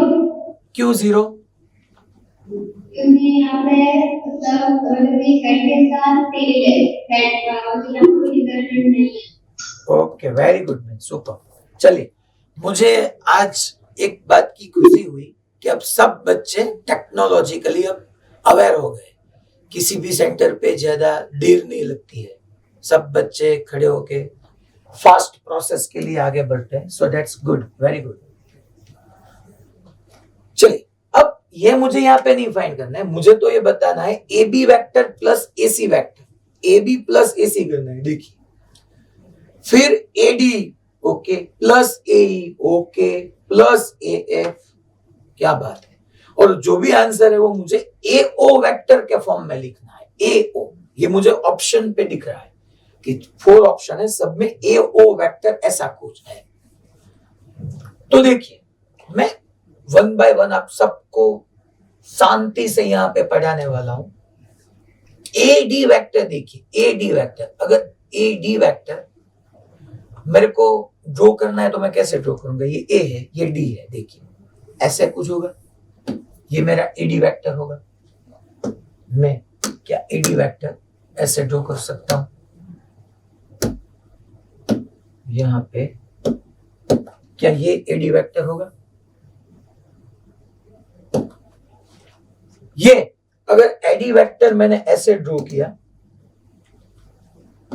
क्यों जीरो? क्योंकि यहाँ पे मतलब हेड के साथ टेल है, हेड का, और यहाँ पे रिजल्टेंट नहीं है। Okay, very good man, super. चलिए, मुझे आज एक बात की खुशी हुई कि अब सब बच्चे टेक्नोलॉजिकली अब अवेयर हो गए। किसी भी सेंटर पे ज्यादा देर नहीं लगती है, सब बच्चे खड़े होके फास्ट प्रोसेस के लिए आगे बढ़ते हैं। So that's good, very good. चलिए, अब ये मुझे यहाँ पे नहीं फाइंड करना है, मुझे तो ये बताना है A B vector plus A C vector, A B plus A C करना है। देखिए, फिर A D okay plus A E okay plus A F, क्या बात है। और जो भी आंसर है वो मुझे ए ओ वेक्टर के फॉर्म में लिखना है। ए ओ, ये मुझे ऑप्शन पे दिख रहा है कि 4 ऑप्शन है, सब में ए ओ वेक्टर ऐसा कुछ है। तो देखिए, मैं 1 बाय 1 आप सबको शांति से यहां पे पढ़ाने वाला हूं। ए डी वेक्टर देखिए, ए डी वेक्टर, अगर ए डी वेक्टर मेरे को ड्रॉ करना है तो मैं कैसे ड्रॉ करूंगा? ये ए है, ये डी है, देखिए ऐसे कुछ होगा, ये मेरा ए डी वेक्टर होगा। मैं क्या ए डी वेक्टर ऐसे ड्रॉ कर सकता हूं? यहां पे क्या ये ए डी वेक्टर होगा? ये अगर ए डी वेक्टर मैंने ऐसे ड्रॉ किया,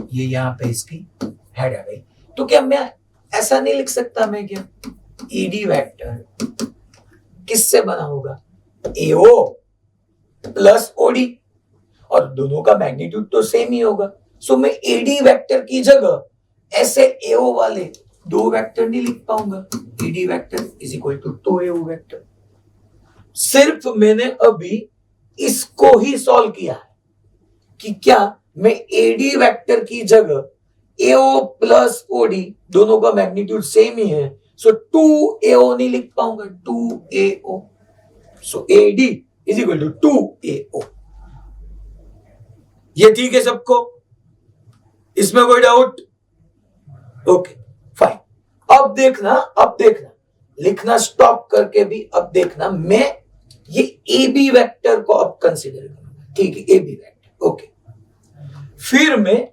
ये यहां पे इसकी हेड आ गई, तो क्या मैं ऐसा नहीं लिख सकता? मैं क्या ए डी वेक्टर किससे बना होगा? एओ प्लस ओडी, और दोनों का मैग्नीट्यूड तो सेम ही होगा। सो मैं एडी वेक्टर की जगह ऐसे एओ वाले 2 वेक्टर नहीं लिख पाऊंगा। AD vector is equal to 2 AO vector. सिर्फ मैंने अभी इसको ही सॉल्व किया है कि क्या मैं एडी वेक्टर की जगह एओ प्लस ओडी, दोनों का मैग्नीट्यूड सेम ही है, सो 2 एओ नहीं लिख पाऊंगा, 2 AO. So AD is equal to 2AO। ये ठीक है सबको? इसमें कोई डाउट? Okay fine. अब देखना लिखना स्टॉप करके भी अब देखना, मैं ये AB वेक्टर को अब कंसीडर करूंगा। ठीक है, AB वेक्टर। ओके, फिर मैं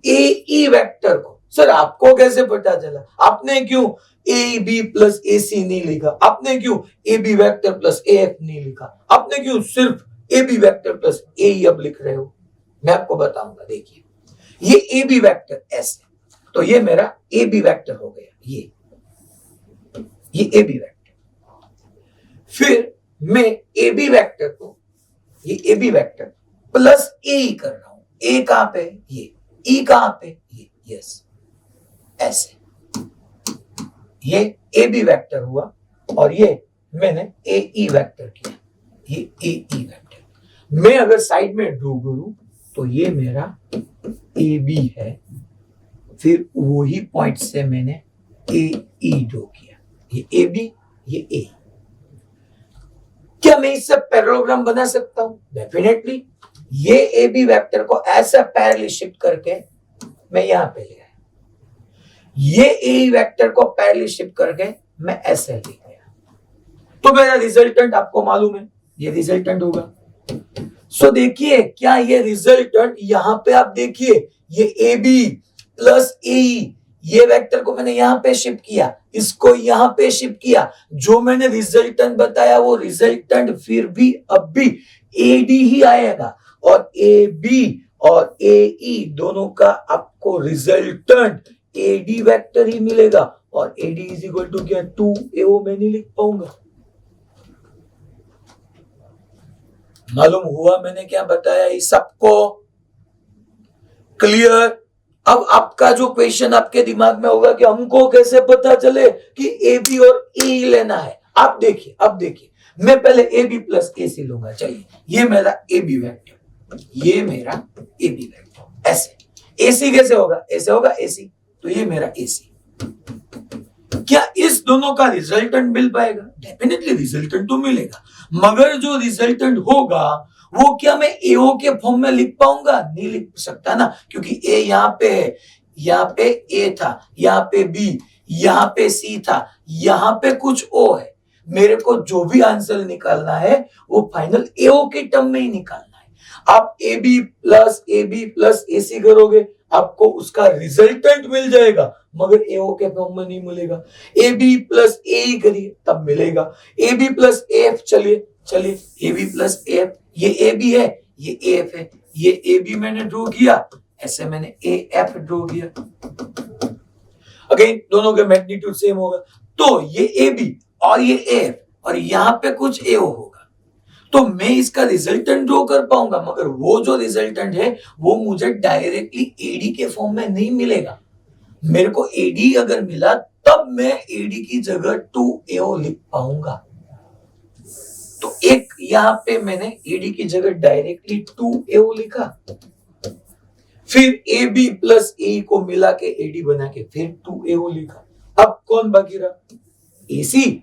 AE वेक्टर को, सर आपको कैसे पता चला? आपने क्यों AB प्लस AC नहीं लिखा? आपने क्यों AB वेक्टर प्लस AF नहीं लिखा? आपने क्यों सिर्फ AB वेक्टर प्लस AE अब लिख रहे हो? मैं आपको बताऊंगा। देखिए, ये AB वेक्टर ऐसे, तो ये मेरा AB वेक्टर हो गया, ये AB वेक्टर। फिर मैं AB वेक्टर को, ये AB वेक्टर प्लस AE कर रहा हूं। A कहां पे? ये। E कहां पे? ये। यस, ऐसे ये AB वेक्टर हुआ और ये मैंने AE वेक्टर किया, ये AE वेक्टर। मैं अगर साइड में ड्रॉ करूं तो ये मेरा AB है, फिर वही पॉइंट से मैंने AE ड्रॉ किया, ये AB, ये A। क्या मैं इससे पैरेललोग्राम बना सकता हूं? डेफिनेटली। ये AB वेक्टर को ऐसा पैरेलली शिफ्ट करके मैं यहां पे ले आया, ये AE वेक्टर को पैरेलली शिफ्ट करके मैं ऐसे ले गया, तो मेरा रिजल्टेंट आपको मालूम है, ये रिजल्टेंट होगा। सो देखिए, क्या ये रिजल्टेंट यहां पे आप देखिए, ये AB प्लस AE, ये वेक्टर को मैंने यहां पे शिफ्ट किया, इसको यहां पे शिफ्ट किया, जो मैंने रिजल्टेंट बताया वो रिजल्टेंट फिर भी अब भी AD ही आएगा, और AB और AE दोनों का आपको रिजल्टेंट AD वेक्टर ही मिलेगा, और AD इज इक्वल टू क्या? 2AO। मैं नहीं लिख पाऊंगा। मालूम हुआ मैंने क्या बताया इस सबको? क्लियर? अब आपका जो क्वेश्चन आपके दिमाग में होगा कि हमको कैसे पता चले कि AB और AE लेना है। आप देखिए, अब देखिए, मैं पहले AB प्लस AC लूंगा। चलिए, ये मेरा AB वेक्टर, ये मेरा AB वेक्टर, ऐसे। AC कैसे होगा? ऐसे होगा AC, तो ये मेरा AC। क्या इस दोनों का रिजल्टेंट मिल पाएगा? डेफिनेटली रिजल्टेंट तो मिलेगा, मगर जो रिजल्टेंट होगा वो क्या मैं AO के फॉर्म में लिख पाऊंगा? नहीं लिख सकता ना, क्योंकि A यहाँ पे है, यहाँ पे A था, यहाँ पे B, यहाँ पे C था, यहाँ पे कुछ O है। मेरे को जो भी आंसर निकालना है वो फाइनल AO के टर्म में ही निकालना है। आप AB प्लस AC करोगे, आपको उसका रिजल्टेंट मिल जाएगा, मगर AO के फॉर्म में नहीं मिलेगा। AB प्लस AE करिए तब मिलेगा। AB प्लस AF, चलिए AB प्लस AF, ये AB है, ये AF है, ये AB मैंने ड्रॉ किया, ऐसे मैंने AF ड्रॉ किया। अगेन दोनों के मैग्नीट्यूड सेम होगा, तो ये AB और ये AF और यहां पे कुछ AO होगा, तो मैं इसका रिजल्टेंट ड्रॉ कर पाऊंगा, मगर वो जो रिजल्टेंट है वो मुझे डायरेक्टली AD के फॉर्म में नहीं मिलेगा। मेरे को AD अगर मिला तब मैं AD की जगह 2AO लिख पाऊंगा। तो एक यहां पे मैंने AD की जगह डायरेक्टली 2AO लिखा, फिर AB प्लस AE को मिला के AD बना के फिर 2AO लिखा। अब कौन बाकी रहा? AC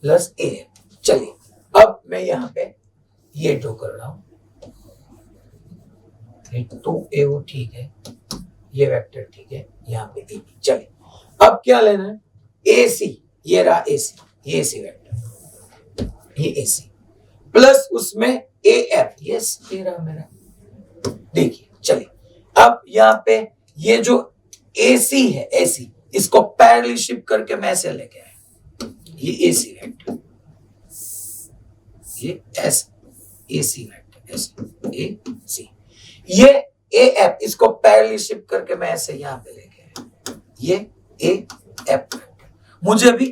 plus AF। चलिए, अब मैं यहां पे ये ड्रॉ कर रहा हूं, 2AO ठीक है, ये वेक्टर ठीक है, यहाँ पे AB। चलिए, अब क्या लेना है? AC, ये रहा AC, ये AC वेक्टर, ये AC प्लस उसमें AF, यस ये रहा मेरा। देखिए, चलिए, अब यहाँ पे ये जो AC है, AC, इसको पैरेलल शिफ्ट करके मैं ऐसे लेके आया, ये AC वेक्टर, ये AC वेक्टर, AC, ये AF, इसको पैरेलल शिफ्ट करके मैं ऐसे यहां पे लेके आया, ये AF। मुझे भी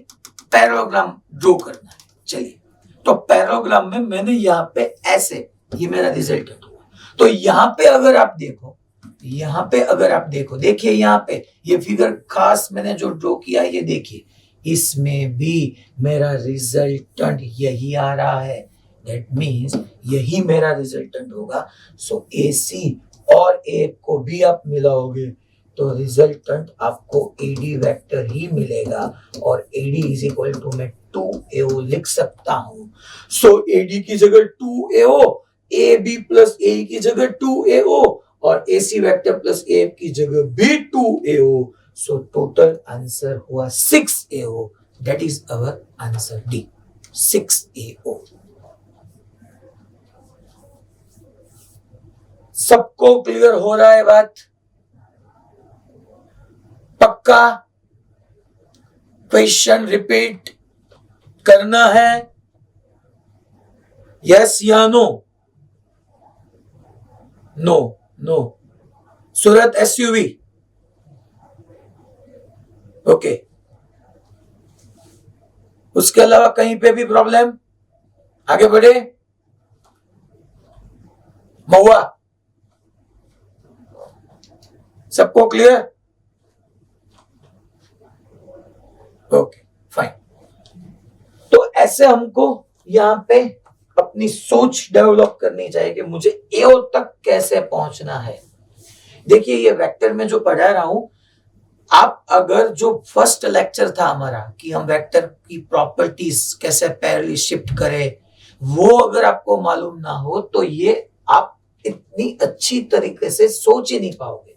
पैरेललोग्राम ड्रॉ करना है। चलिए, तो पैरेललोग्राम में मैंने यहां पे ऐसे, ये मेरा रिजल्टेंट हुआ। तो यहां पे अगर आप देखो, देखिए यहां पे ये फिगर खास मैंने जो ड्रॉ किया, ये देखिए, इसमें भी मेरा रिजल्टेंट यही आ रहा है। दैट मीन्स यही मेरा रिजल्टेंट होगा। सो AC और AF को भी आप मिलाओगे तो रिजल्टेंट आपको एडी वेक्टर ही मिलेगा और एडी इज इक्वल टू मैं 2AO लिख सकता हूं। सो एडी की जगह 2AO, ए बी प्लस ए की जगह 2AO और AC वेक्टर प्लस AF की जगह भी 2AO। सो टोटल आंसर हुआ 6AO। That is our answer D, 6AO। सबको क्लियर हो रहा है बात? पक्का? क्वेश्चन रिपीट करना है? यस या no? No no. Surat SUV? Okay. उसके अलावा कहीं पे भी प्रॉब्लम? आगे बढ़े। महुआ? सबको क्लियर? Okay fine. तो ऐसे हमको यहां पे अपनी सोच डेवलप करनी चाहिए कि मुझे एओ तक कैसे पहुंचना है। देखिए ये वेक्टर में जो पढ़ा रहा हूं, आप अगर जो फर्स्ट लेक्चर था हमारा कि हम वेक्टर की प्रॉपर्टीज कैसे पैरेलली शिफ्ट करें, वो अगर आपको मालूम ना हो तो ये आप इतनी अच्छी तरीके से सोच ही नहीं पाओगे,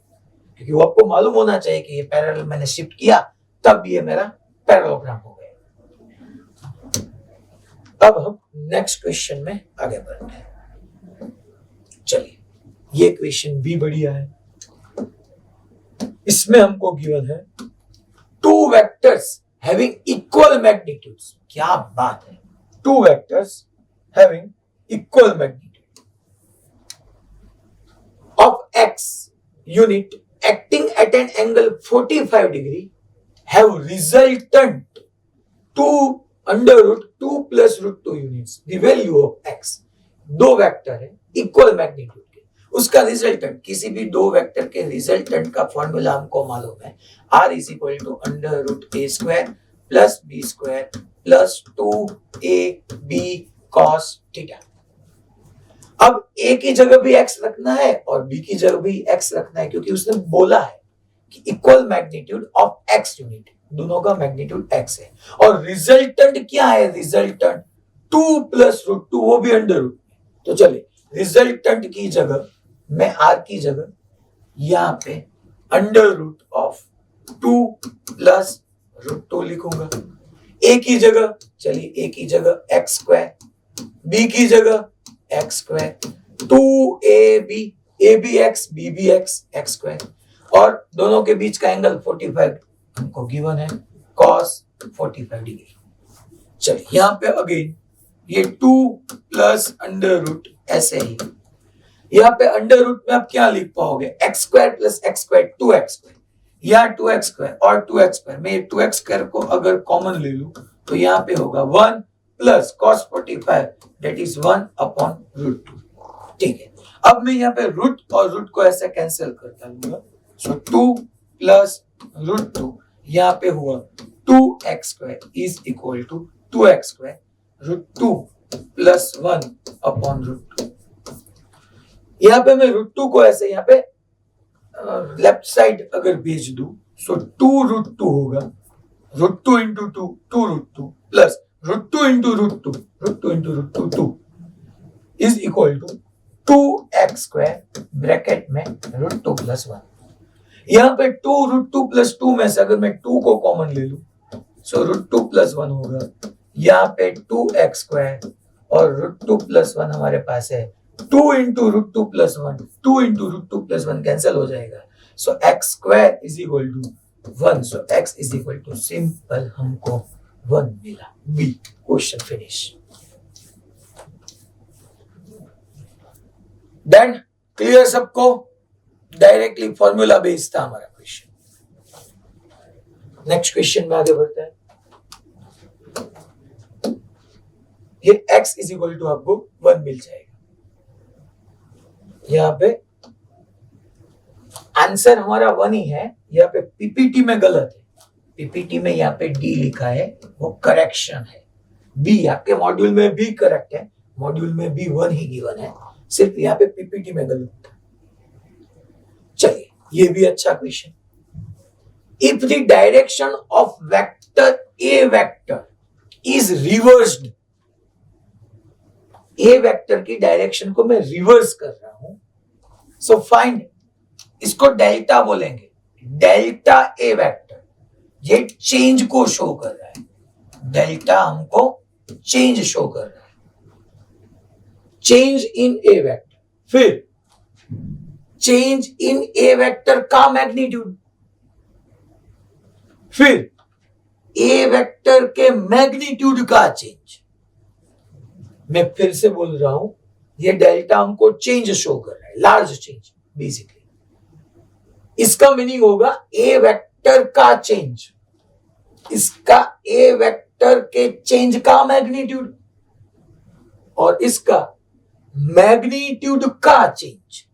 क्योंकि वो आपको मालूम होना चाहिए कि ये पैरेलल मैंने शिफ्ट किया तब ये मेरा पैरेललोग्राम हो गया। अब हम नेक्स्ट क्वेश्चन में आगे बढ़ते हैं। चलिए, ये क्वेश्चन भी बढ़िया है। इसमें हमको गिवन है two vectors having equal magnitudes. क्या बात है, two vectors having equal magnitude of x unit acting at an angle 45 degree have resultant 2 under root 2 plus root 2 units the value of x। दो वेक्टर है equal magnitude के, उसका resultant, किसी भी दो वेक्टर के रिजल्टेंट का फॉर्मूला हमको मालूम है, r is equal to under root A square plus B square plus 2ab cos theta. अब a की जगह भी x रखना है और b की जगह भी x रखना है, क्योंकि उसने बोला है कि equal magnitude of x unit, दोनों का मैग्नीट्यूड x है। और रिजल्टेंट क्या है, रिजल्टेंट 2 प्लस रूट 2, वो भी अंडर रूट। तो चलिए, रिजल्टेंट की जगह मैं r की जगह यहां पे under root of 2 plus root 2 लिखूंगा। a की जगह, चलिए a की जगह x स्क्वायर, b की जगह x square, 2ab, abx bbx x square, और दोनों के बीच का एंगल 45 हमको गिवन है, cos 45 डिग्री। चलिए यहां पे अगेन ये 2 प्लस अंडर रूट, ऐसे ही यहां पे अंडर रूट में आप क्या लिख पाओगे, x square plus x square 2x square, या 2x स्क्वायर और 2x स्क्वायर में ये 2x स्क्वायर को अगर कॉमन ले लूं तो यहां पे होगा 1 plus cos 45 that is 1 upon root 2। ठीक है, अब मैं यहाँ पे रूट और रूट को ऐसे कैंसिल करता लूंगा। सो 2 प्लस रूट 2, यहाँ पे हुआ 2x square is equal to 2x square root 2 plus 1 upon root 2। यहाँ पे मैं रूट 2 को ऐसे यहाँ पे लेफ्ट साइड अगर भेज दूं, सो 2 रूट 2 होगा, root 2 into 2 2 root 2 plus root 2 into root 2 root 2 into root 2 2 is equal to 2x square bracket में रूट 2 प्लस 1। यहाँ पे 2 रूट 2 प्लस 2 में से अगर मैं 2 को कॉमन ले लूं, सो रूट 2 प्लस 1 होगा, यहाँ पे 2x स्क्वायर और रूट 2 प्लस 1 हमारे पास है 2 into root 2 plus 1, 2 into root 2 plus 1 cancel हो जाएगा। So x square is equal to 1। So x is equal to simple हमको 1 मिला। B, question finish. Then clear सबको? डायरेक्टली फॉर्मूला बेस्ड था हमारा क्वेश्चन। नेक्स्ट क्वेश्चन में आगे बढ़ते हैं। ये x इज इक्वल टू आपको 1 मिल जाएगा। यहाँ पे आंसर हमारा 1 ही है, यहाँ पे पीपीटी में गलत है, पीपीटी में यहाँ पे डी लिखा है, वो करेक्शन है। बी आपके मॉड्यूल में भी करेक्ट है, मॉड्यूल में भी 1 ही गिवन है, सिर्फ यहाँ पे पीपीटी में गलत था। चलिए, ये भी अच्छा question. if the direction of vector A vector is reversed, A vector की डायरेक्शन को मैं रिवर्स कर रहा हूं, सो फाइंड, इसको डेल्टा बोलेंगे, डेल्टा ए वेक्टर, ये चेंज को शो कर रहा है, डेल्टा हमको चेंज शो कर रहा है, चेंज इन ए वेक्टर, फिर चेंज इन ए वेक्टर का मैग्नीट्यूड, फिर ए वेक्टर के मैग्नीट्यूड का चेंज। मैं फिर से बोल रहा हूं, ये डेल्टा हमको चेंज शो कर रहा है, लार्ज चेंज बेसिकली। इसका मीनिंग होगा ए वेक्टर का चेंज, इसका ए वेक्टर के चेंज का मैग्नीट्यूड और इसका मैग्नीट्यूड का चेंज।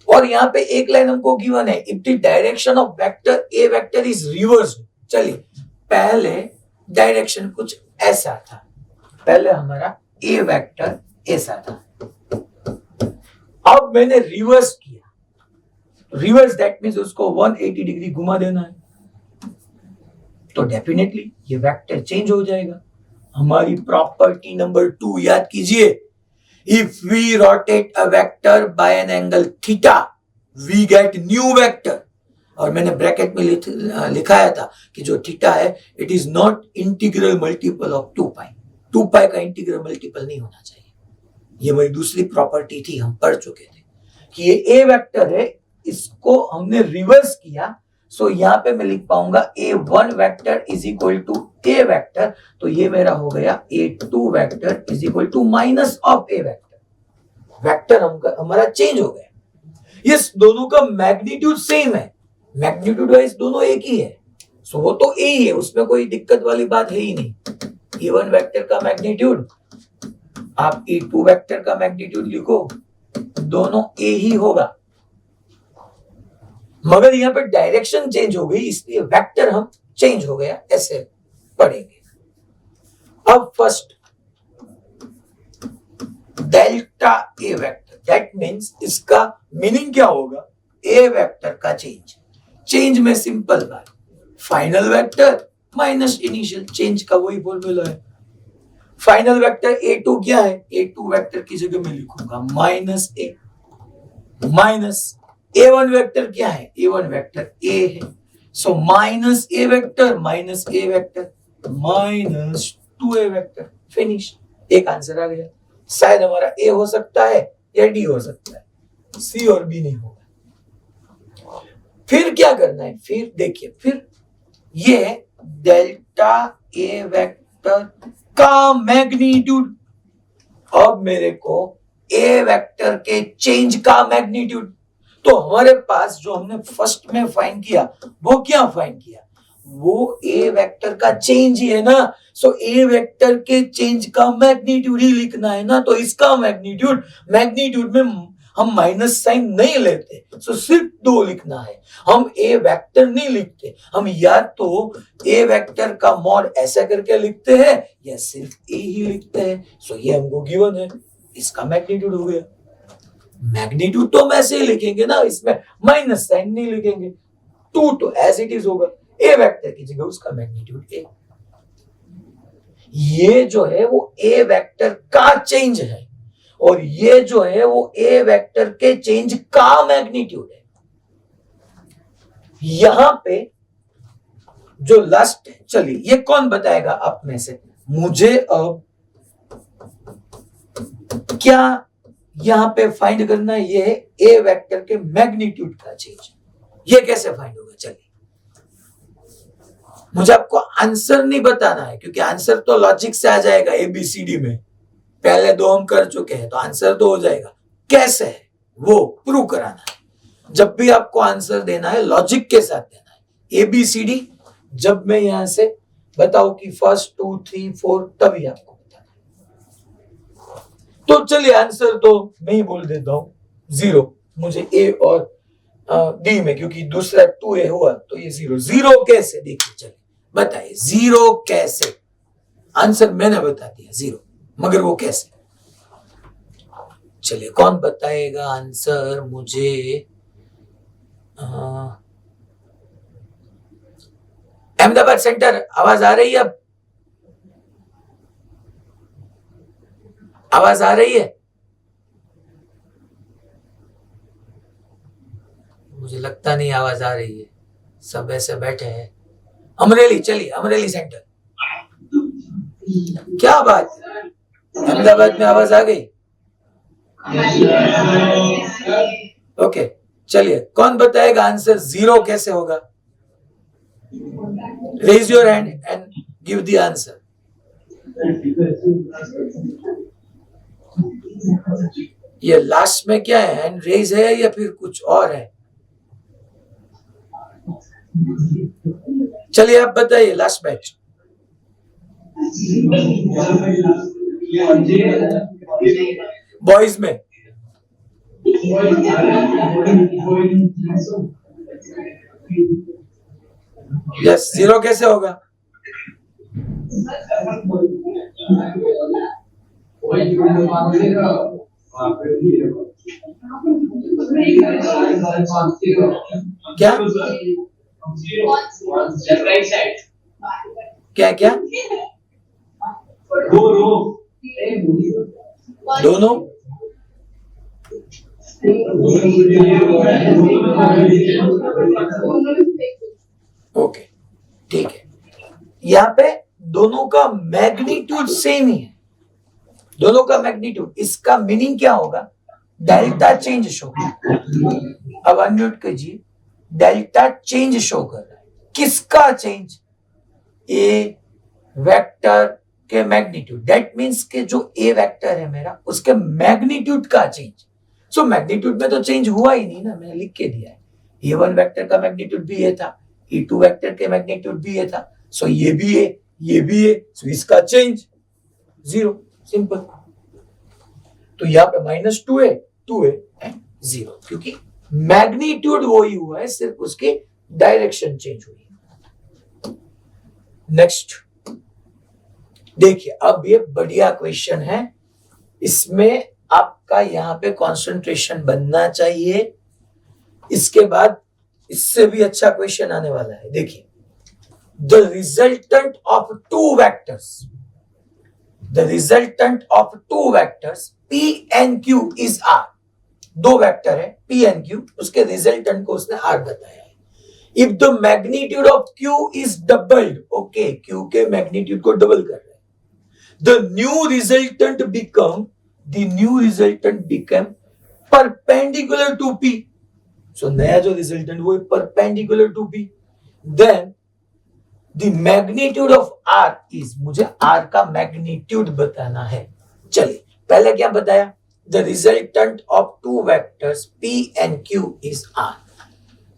और यहां पे एक लाइन हमको गिवन है, if the direction of vector A vector is reversed. चलिए, पहले डायरेक्शन कुछ ऐसा था, पहले हमारा ए वेक्टर ऐसा था, अब मैंने रिवर्स किया। रिवर्स दैट मीन्स उसको 180 डिग्री घुमा देना है, तो डेफिनेटली ये वेक्टर चेंज हो जाएगा। हमारी प्रॉपर्टी नंबर 2 याद कीजिए, if we rotate a vector by an angle theta we get new vector. और मैंने ब्रैकेट में लिखाया था कि जो थीटा है it is not integral multiple of 2 पाई, 2 पाई का इंटीग्रल मल्टीपल नहीं होना चाहिए। ये मेरी दूसरी प्रॉपर्टी थी, हम पढ़ चुके थे कि ये ए वेक्टर है, इसको हमने रिवर्स किया, सो यहां पे मैं लिख पाऊंगा A1 vector is equal to A vector, तो ये मेरा हो गया A2 vector is equal to minus of A vector. Vector हमारा चेंज हो गया। ये दोनों का मैग्नीट्यूड सेम है, मैग्नीट्यूड वाइज दोनों एक ही है, सो वो तो ए ही है, उसमें कोई दिक्कत वाली बात है ही नहीं। A1 वेक्टर का मैग्नीट्यूड, आप A2 वेक्टर का मैग्नीट्यूड लिखो, दोनों ए ही होगा, मगर यहां पर डायरेक्शन चेंज हो गई, इसलिए वेक्टर हम चेंज हो गया, ऐसे पढ़ेंगे। अब first delta A vector, that means इसका मीनिंग क्या होगा, ए वेक्टर का चेंज। चेंज में सिंपल बात, final vector minus initial, change का वही फॉर्मूला है। फाइनल वेक्टर A2 क्या है, A2 वेक्टर की जगह मैं लिखूंगा माइनस ए, माइनस A1 वेक्टर क्या है, A1 वेक्टर A है, so minus A vector minus A vector minus 2A vector, finish. एक आंसर आ गया। शायद हमारा A हो सकता है या D हो सकता है, C और B नहीं होगा। फिर क्या करना है, फिर देखिए, फिर ये डेल्टा ए वेक्टर का मैग्नीट्यूड, अब मेरे को ए वेक्टर के चेंज का मैग्नीट्यूड, तो हमारे पास जो हमने फर्स्ट में फाइंड किया वो क्या फाइंड किया, वो ए वेक्टर का चेंज ही है ना, सो ए वेक्टर के चेंज का मैग्नीट्यूड ही लिखना है ना, तो इसका मैग्नीट्यूड, मैग्नीट्यूड में हम माइनस साइन नहीं लेते, सो सिर्फ 2 लिखना है। हम ए वेक्टर नहीं लिखते, हम या तो ए वेक्टर का मॉड ऐसा करके लिखते हैं या सिर्फ ए ही लिखते हैं, सो ये हमको गिवन है, इसका मैग्नीट्यूड हो गया। मैग्नीट्यूड तो हम ऐसे ही लिखेंगे ना, इसमें माइनस साइन नहीं लिखेंगे, 2 तो एज इट इज होगा, ए वेक्टर की जगह उसका मैग्नीट्यूड ए। ये जो है वो ए वेक्टर का चेंज है और ये जो है वो ए वेक्टर के चेंज का मैग्नीट्यूड है। यहां पे जो लास्ट है, चलिए ये कौन बताएगा आप में से मुझे, अब क्या यहां पे फाइंड करना है, ये है ए वेक्टर के मैग्नीट्यूड का चेंज। ये कैसे फाइंड होगा, चलिए मुझे आपको आंसर नहीं बताना है, क्योंकि आंसर तो लॉजिक से आ जाएगा, ABCD में पहले 2 हम कर चुके हैं, तो आंसर तो हो जाएगा। कैसे है वो प्रूव कराना है। जब भी आपको आंसर देना है लॉजिक के साथ देना है। ABCD जब मैं यहां से बताऊं कि 1 2 3 4 तभी आपको बताना है। तो चलिए आंसर तो मैं ही बोल देता हूं, 0। मुझे A और D में, क्योंकि दूसरा 2A हुआ तो ये 0। 0 कैसे, देखिए चलिए बताइए 0 कैसे। आंसर मैंने बता दिया 0, मगर वो कैसे, चलिए कौन बताएगा आंसर मुझे। अहमदाबाद सेंटर, आवाज आ रही है? अब आवाज आ रही है? मुझे लगता नहीं आवाज आ रही है, सब ऐसे बैठे हैं। अमरेली, चलिए अमरेली सेंटर। क्या बात, अहमदाबाद में आवाज आ गई? ओके, चलिए कौन बताएगा आंसर 0 कैसे होगा? Raise your hand and give the answer. ये लास्ट में क्या है, हैंड रेज है या फिर कुछ और है? चलिए आप बताइए, लास्ट बैच। बॉयज में यस, 0 कैसे होगा? क्या क्या क्या? दोनों? ओके, ठीक है। यहाँ पे दोनों का मैग्नीट्यूड सेम ही है, दोनों का मैग्नीट्यूड। इसका मीनिंग क्या होगा? डेल्टा चेंज शो कर। अब अनम्यूट कीजिए। डेल्टा चेंज शो कर रहा है, किसका चेंज? ए वेक्टर के मैग्नीट्यूड। दैट मीन्स के जो ए वेक्टर है मेरा, उसके मैग्नीट्यूड का चेंज। सो मैग्नीट्यूड में तो चेंज हुआ ही नहीं ना, मैंने लिख के दिया है। ए1 वेक्टर का मैग्नीट्यूड भी ये था, ए2 वेक्टर के मैग्नीट्यूड भी ये था, सो ये भी है, ये भी है, सो इसका चेंज 0। सिंपल। तो यहाँ पे -2 है, 2 है एंड 0, क्योंकि मैग्नीट्यूड वही हुआ है, सिर्फ उसकी डायरेक्शन चेंज हुई है। नेक्स्ट देखिए, अब ये बढ़िया क्वेश्चन है, इसमें आपका यहाँ पे कंसंट्रेशन बनना चाहिए। इसके बाद इससे भी अच्छा क्वेश्चन आने वाला है। देखिए, the resultant of two vectors, the resultant of two vectors P and Q is R। दो वेक्टर है P and Q, उसके रिजल्टेंट को उसने R बताया है। If the magnitude of Q is doubled, okay, Q के मैग्नीट्यूड को double कर रहे हैं, the new resultant become perpendicular to P। So नया जो रिजल्टेंट वो perpendicular to P, then the magnitude of R is, मुझे R का मैग्नीट्यूड बताना है। चलिए पहले क्या बताया? The resultant of two vectors P and Q is R।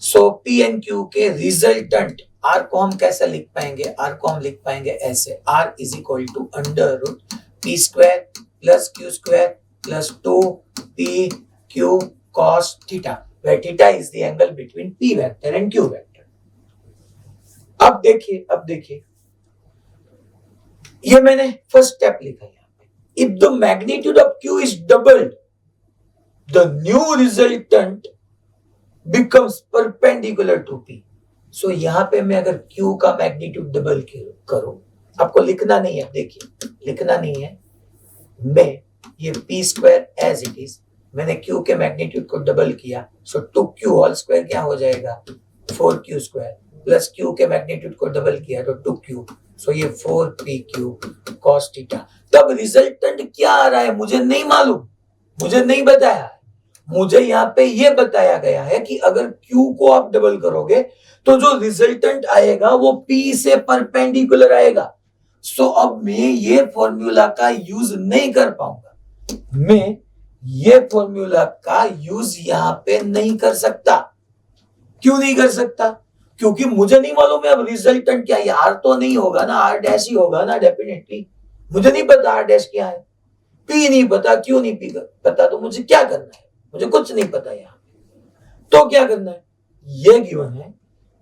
So P and Q के रिजल्टेंट R को हम कैसे लिख पाएंगे? R को हम लिख पाएंगे ऐसे, R is equal to under root P square plus Q square plus 2P Q cos theta, where theta is the angle between P vector and Q vector. अब देखिए, ये मैंने फर्स्ट स्टेप लिखा है। If the magnitude of Q is doubled, the new resultant becomes perpendicular to P। So यहाँ पे मैं अगर Q का मैग्नीट्यूड डबल करूं, आपको लिखना नहीं है, देखिए लिखना नहीं है, मैं ये P square as it is, मैंने Q के मैग्नीट्यूड को डबल किया, सो 2Q होल स्क्वायर क्या हो जाएगा? 4Q स्क्वायर प्लस Q के मैग्नीट्यूड को डबल किया तो 2Q, सो ये 4PQ cos थीटा। तब रिजल्टेंट क्या आ रहा है मुझे नहीं मालूम, मुझे नहीं बताया। मुझे यहाँ पे ये बताया गया है कि अगर Q को आप डबल करोगे तो जो रिजल्टेंट आएगा वो P से परपेंडिकुलर आएगा। सो अब मैं ये फॉर्मूला का यूज नहीं कर पाऊंगा, मैं ये फॉर्मूला का यूज यहाँ पे नहीं कर सकता। क्यों नहीं कर सकता? क्योंकि मुझे नहीं मालूम है अब रिजल्टेंट क्या है। R तो नहीं होगा ना, R डैश ही होगा ना डेफिनेटली। मुझे नहीं पता R डैश क्या है, P नहीं पता, Q नहीं पता, तो मुझे क्या करना है? मुझे कुछ नहीं पता यहाँ। तो क्या करना है? ये गिवन है,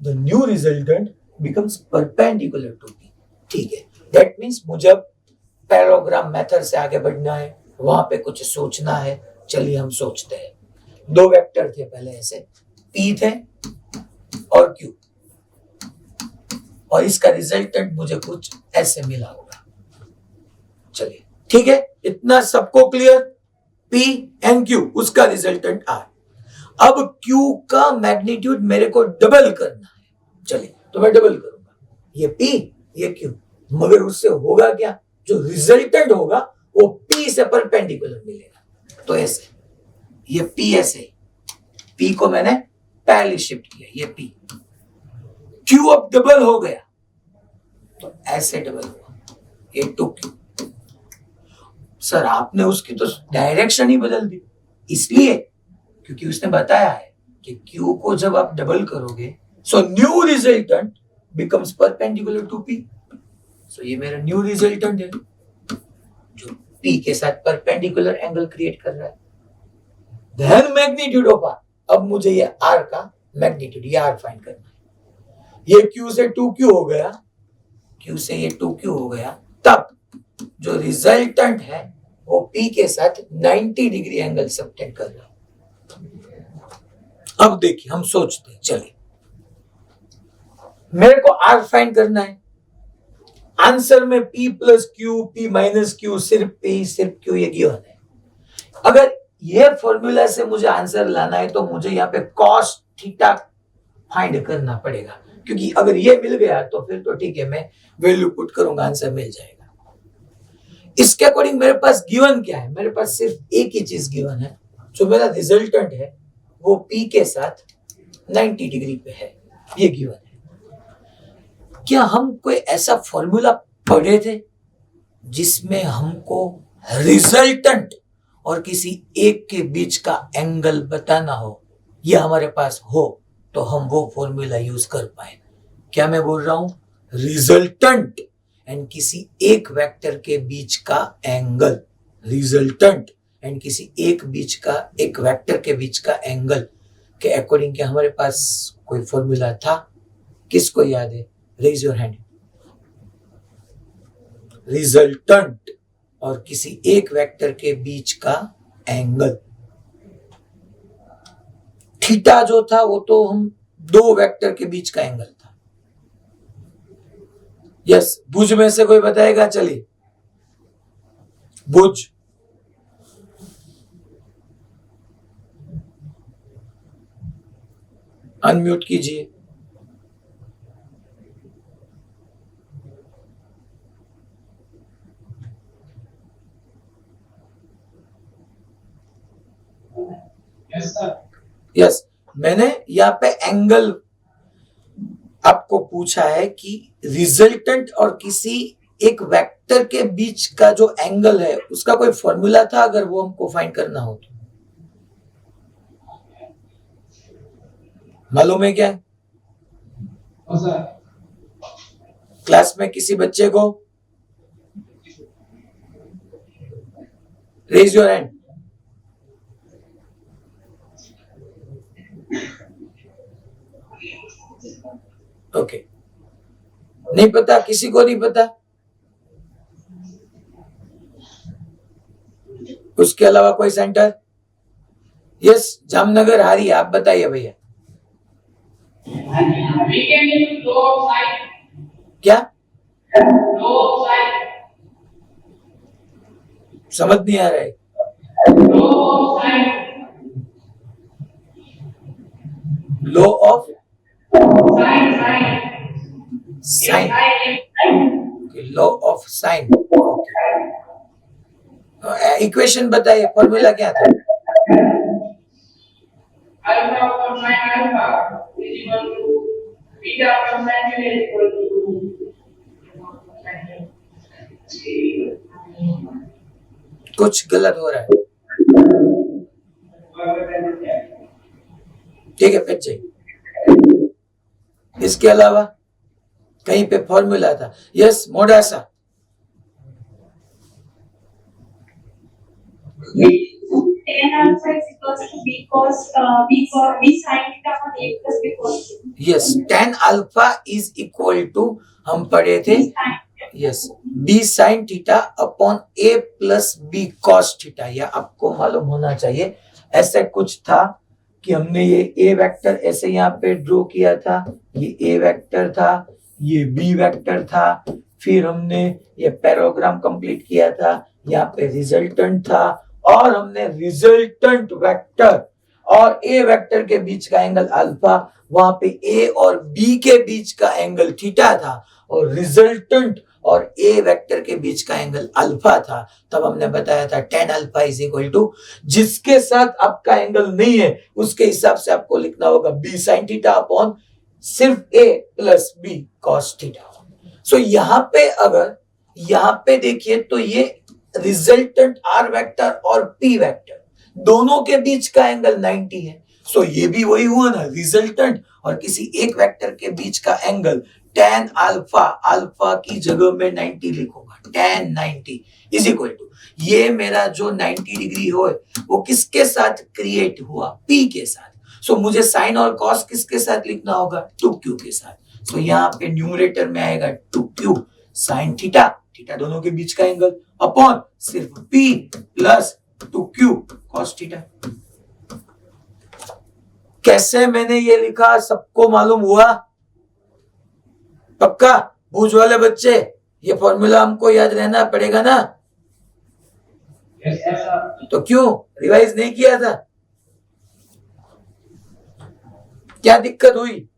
the new resultant becomes perpendicular to P। ठीक है, दैट मींस मुझे अब पैराग्राम मेथड से आगे बढ़ना है, वहां पे कुछ सोचना है। चलिए हम सोचते हैं। दो वेक्टर थे पहले ऐसे, P थे और Q, और इसका रिजल्टेंट मुझे कुछ ऐसे मिला होगा। चलिए ठीक है, इतना सबको क्लियर? P एंड Q, उसका रिजल्टेंट R। अब Q का मैग्नीट्यूड मेरे को डबल करना है। चलिए तो मैं डबल करूंगा, ये P ये Q, मगर उससे होगा क्या, जो रिजल्टेंट होगा वो P से परपेंडिकुलर मिलेगा। तो ऐसे ये P ऐसे, P को मैंने पहले शिफ्ट किया, ये P, Q अब डबल हो गया तो ऐसे डबल हुआ, ये 2Q। सर आपने उसकी तो डायरेक्शन ही बदल दी, इसलिए क्योंकि उसने बताया है कि Q को जब आप डबल करोगे so new resultant becomes perpendicular to P। So ये मेरा न्यू रिजल्टेंट है जो P के साथ परपेंडिकुलर एंगल क्रिएट कर रहा है। देन मैग्नीट्यूड ऑफ R, अब मुझे ये R का मैग्नीट्यूड, ये R फाइंड करना है। ये Q से 2Q हो गया, Q से ये 2Q हो गया, तब जो रिजल्टेंट है वो P के साथ 90 डिग्री एंगल सबटेंड कर रहा है। अब देखिए हम सोचते हैं, चलिए मेरे को R फाइंड करना है। आंसर में P plus Q, P minus Q, सिर्फ P सिर्फ Q ये गिवन है। अगर ये फॉर्मूला से मुझे आंसर लाना है तो मुझे यहाँ पे cos थीटा फाइंड करना पड़ेगा, क्योंकि अगर ये मिल गया तो फिर तो ठीक है, मैं वैल्यू पुट करूंगा, आंसर मिल जाएगा। इसके अकॉर्डिंग मेरे पास गिवन क्या है, मेरे पास सिर्फ एक ही चीज गिवन है, जो मेरा रिजल्टेंट है वो P के साथ 90 डिग्री पे है, ये गिवन है। क्या हम कोई ऐसा फॉर्मूला पढ़े थे जिसमें हमको रिजल्टेंट और किसी एक के बीच का एंगल बताना हो, या हमारे पास हो तो हम वो फॉर्मूला यूज कर पाए? क्या मैं बोल रहा हूं? रिजल्टेंट एंड किसी एक वेक्टर के बीच का एंगल, रिजल्टेंट एंड किसी एक वेक्टर के बीच का एंगल के अकॉर्डिंग क्या हमारे पास कोई फॉर्मूला था? किसको याद है? Raise your hand. रिजल्टेंट और किसी एक वेक्टर के बीच का एंगल, थीटा जो था वो तो हम दो वेक्टर के बीच का एंगल था। यस, भुज में से कोई बताएगा? चलिए भुज, अनम्यूट कीजिए। Yes sir. यस, मैंने यहाँ पे एंगल आपको पूछा है कि रिजल्टेंट और किसी एक वेक्टर के बीच का जो एंगल है उसका कोई फॉर्मूला था, अगर वो हमको फाइंड करना हो तो मालूम है क्या? सर क्लास में किसी बच्चे को रेज योर हैंड। ओके, नहीं पता? किसी को नहीं पता? उसके अलावा कोई सेंटर? यस, जामनगर हारी, आप बताइए भैया। क्या समझ नहीं आ रहा है? Law of sine, law of sine. Equation बताइए, फॉर्मूला क्या था? Alpha upon sine alpha is equal to beta upon sine beta is equal to. कुछ गलत हो रहा है, ठीक है, फिर चाहिए। इसके अलावा कहीं पे फॉर्मूला था? Yes, Modasa. tan alpha is equals to b cos b sin theta upon a plus b cos theta. Yes, tan alpha is equal to, हम पढ़े थे, yes, b sin theta upon a plus b cos theta. यह आपको मालूम होना चाहिए, ऐसा कुछ था कि हमने ये ए वेक्टर ऐसे यहाँ पे ड्रॉ किया था, ये ए वेक्टर था, ये बी वेक्टर था, फिर हमने ये पैराग्राम कंप्लीट किया था, यहाँ पे रिजल्टेंट था, और हमने रिजल्टेंट वेक्टर और ए वेक्टर के बीच का एंगल अल्फा, वहां पे ए और बी के बीच का एंगल थीटा था, और रिजल्टेंट और ए वेक्टर के बीच का एंगल अल्फा था। तब हमने बताया था tan alpha is equal to, जिसके साथ आपका एंगल नहीं है उसके हिसाब से आपको लिखना होगा b sin थीटा अपॉन सिर्फ a प्लस b cos थीटा। सो यहाँ पे अगर यहाँ पे देखिए तो ये रिजल्टेंट r वेक्टर और p वेक्टर दोनों के बीच का एंगल 90 है। सो ये भी वही हुआ ना, रिजल्टेंट और किसी एक वेक्टर के बीच का एंगल tan अल्फा, अल्फा की जगह में 90 लिखूंगा, tan 90 इज इक्वल टू, ये मेरा जो 90 डिग्री हो वो किसके साथ क्रिएट हुआ, p के साथ। सो मुझे साइन और कॉस किसके साथ लिखना होगा, 2q के साथ। सो यहाँ पे न्यूमरेटर में आएगा 2q साइन थीटा, थीटा दोनों के बीच का एंगल, अपॉन सिर्फ p plus 2q cos theta. कैसे मैंने ये लिखा सबको मालूम हुआ? पक्का? भूज वाले बच्चे, ये फॉर्मूला हमको याद रहना पड़ेगा ना? Yes sir. तो क्यों रिवाइज नहीं किया था? क्या दिक्कत हुई?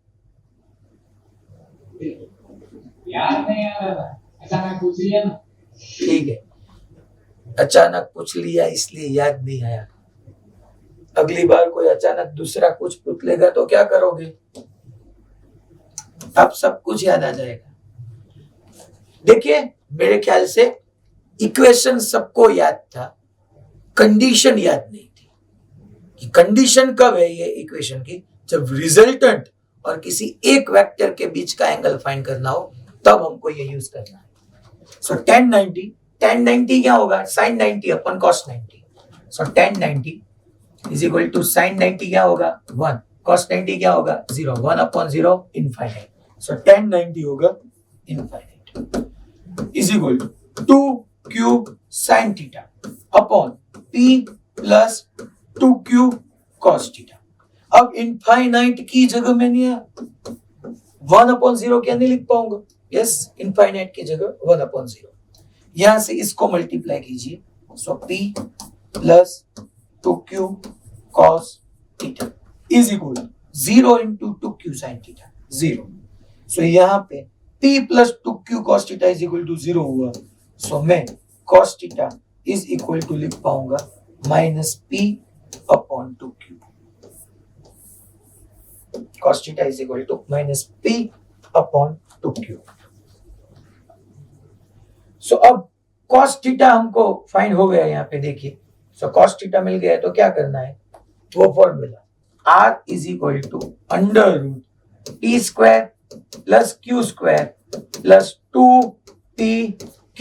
याद नहीं आ रहा था, अचानक पूछ लिया ना। ठीक है, अचानक पूछ लिया इसलिए याद नहीं आया। अगली बार कोई अचानक दूसरा कुछ पूछ लेगा तो क्या करोगे? अब सब कुछ याद आ जाएगा। देखिए मेरे ख्याल से इक्वेशन सबको याद था, कंडीशन याद नहीं थी कि कंडीशन कब है ये इक्वेशन की, जब रिजल्टेंट और किसी एक वेक्टर के बीच का एंगल फाइंड करना हो तब हमको ये यूज करना है। सो tan 90 क्या होगा, sin 90 upon cos 90। So tan 90 is equal to sin 90 क्या होगा 1, cos 90 क्या होगा 0, 1 अपॉन 0 इनफाइनाइट। सो tan 90 होगा infinite is equal to 2q sin theta upon p plus 2q cos theta. अब इनफाइनाइट की जगह में नहीं 1 अपॉन 0 क्या नहीं लिख पाऊंगा? यस, इनफाइनाइट की जगह 1 अपॉन 0। यहां से इसको मल्टीप्लाई कीजिए, so p plus 2q cos theta is equal 0 into 2q sin theta 0। So यहाँ पे p plus 2q cos theta is equal to 0 हुआ। सो मैं cos theta is equal to लिख पाऊंगा minus p upon 2q। cos theta is equal to minus p upon 2q। So अब cos theta हमको find हो गया, यहाँ पे देखिए। सो cos थीटा मिल गया तो क्या करना है, वो formula r is equal to under root T square plus Q square plus 2pq।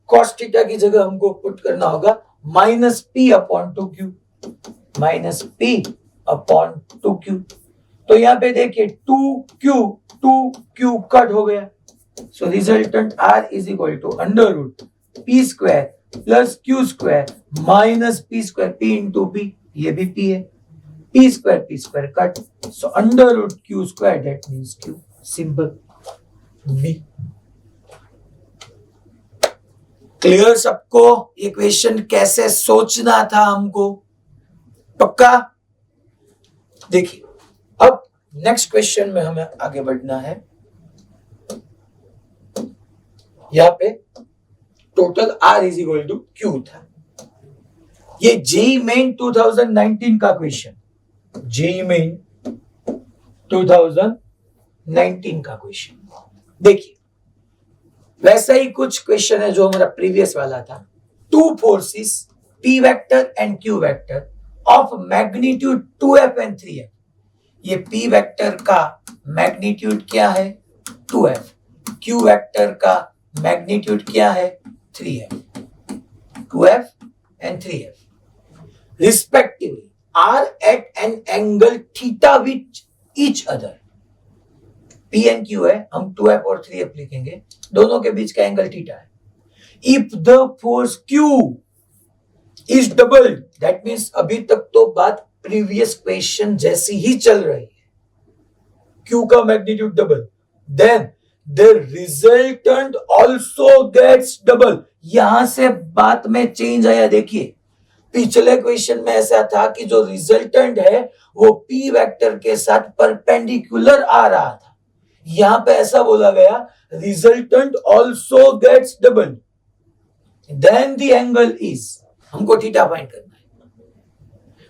cos theta की जगह हमको पुट करना होगा minus p upon 2q, minus p upon 2q। तो यहाँ पे देखिए 2q कट हो गया। So resultant r is equal to under root p square plus Q square minus p square, p into p, ये भी p है, p square cut. So under root Q square that means q, simple b। Clear सबको? Equation कैसे सोचना था हमको? पक्का? देखिए अब नेक्स्ट क्वेश्चन में हमें आगे बढ़ना है। यहाँ पे total r is equal to q था। ये जेईई मेन 2019 का क्वेश्चन, जेईई मेन 2019 का क्वेश्चन। देखिए वैसा ही कुछ क्वेश्चन है जो हमारा प्रीवियस वाला था। Two forces p vector and q vector of magnitude 2f and 3f। ये p वेक्टर का मैग्नीट्यूड क्या है 2f, q वेक्टर का मैग्नीट्यूड क्या है 3f, 2f and 3f respectively are at an angle theta with each other। p and q है, हम 2f और 3f लिखेंगे, दोनों के बीच का एंगल थीटा है। if the force q is doubled, that means अभी तक तो बात प्रीवियस क्वेश्चन जैसी ही चल रही है, Q का magnitude double, then the resultant also gets double. यहां से बात में चेंज आया। देखिए पिछले क्वेश्चन में ऐसा था कि जो रिजल्टेंट है वो P वेक्टर के साथ परपेंडिकुलर आ रहा था, यहां पे ऐसा बोला गया resultant also gets double, then the angle is, हमको थीटा फाइंड करना है।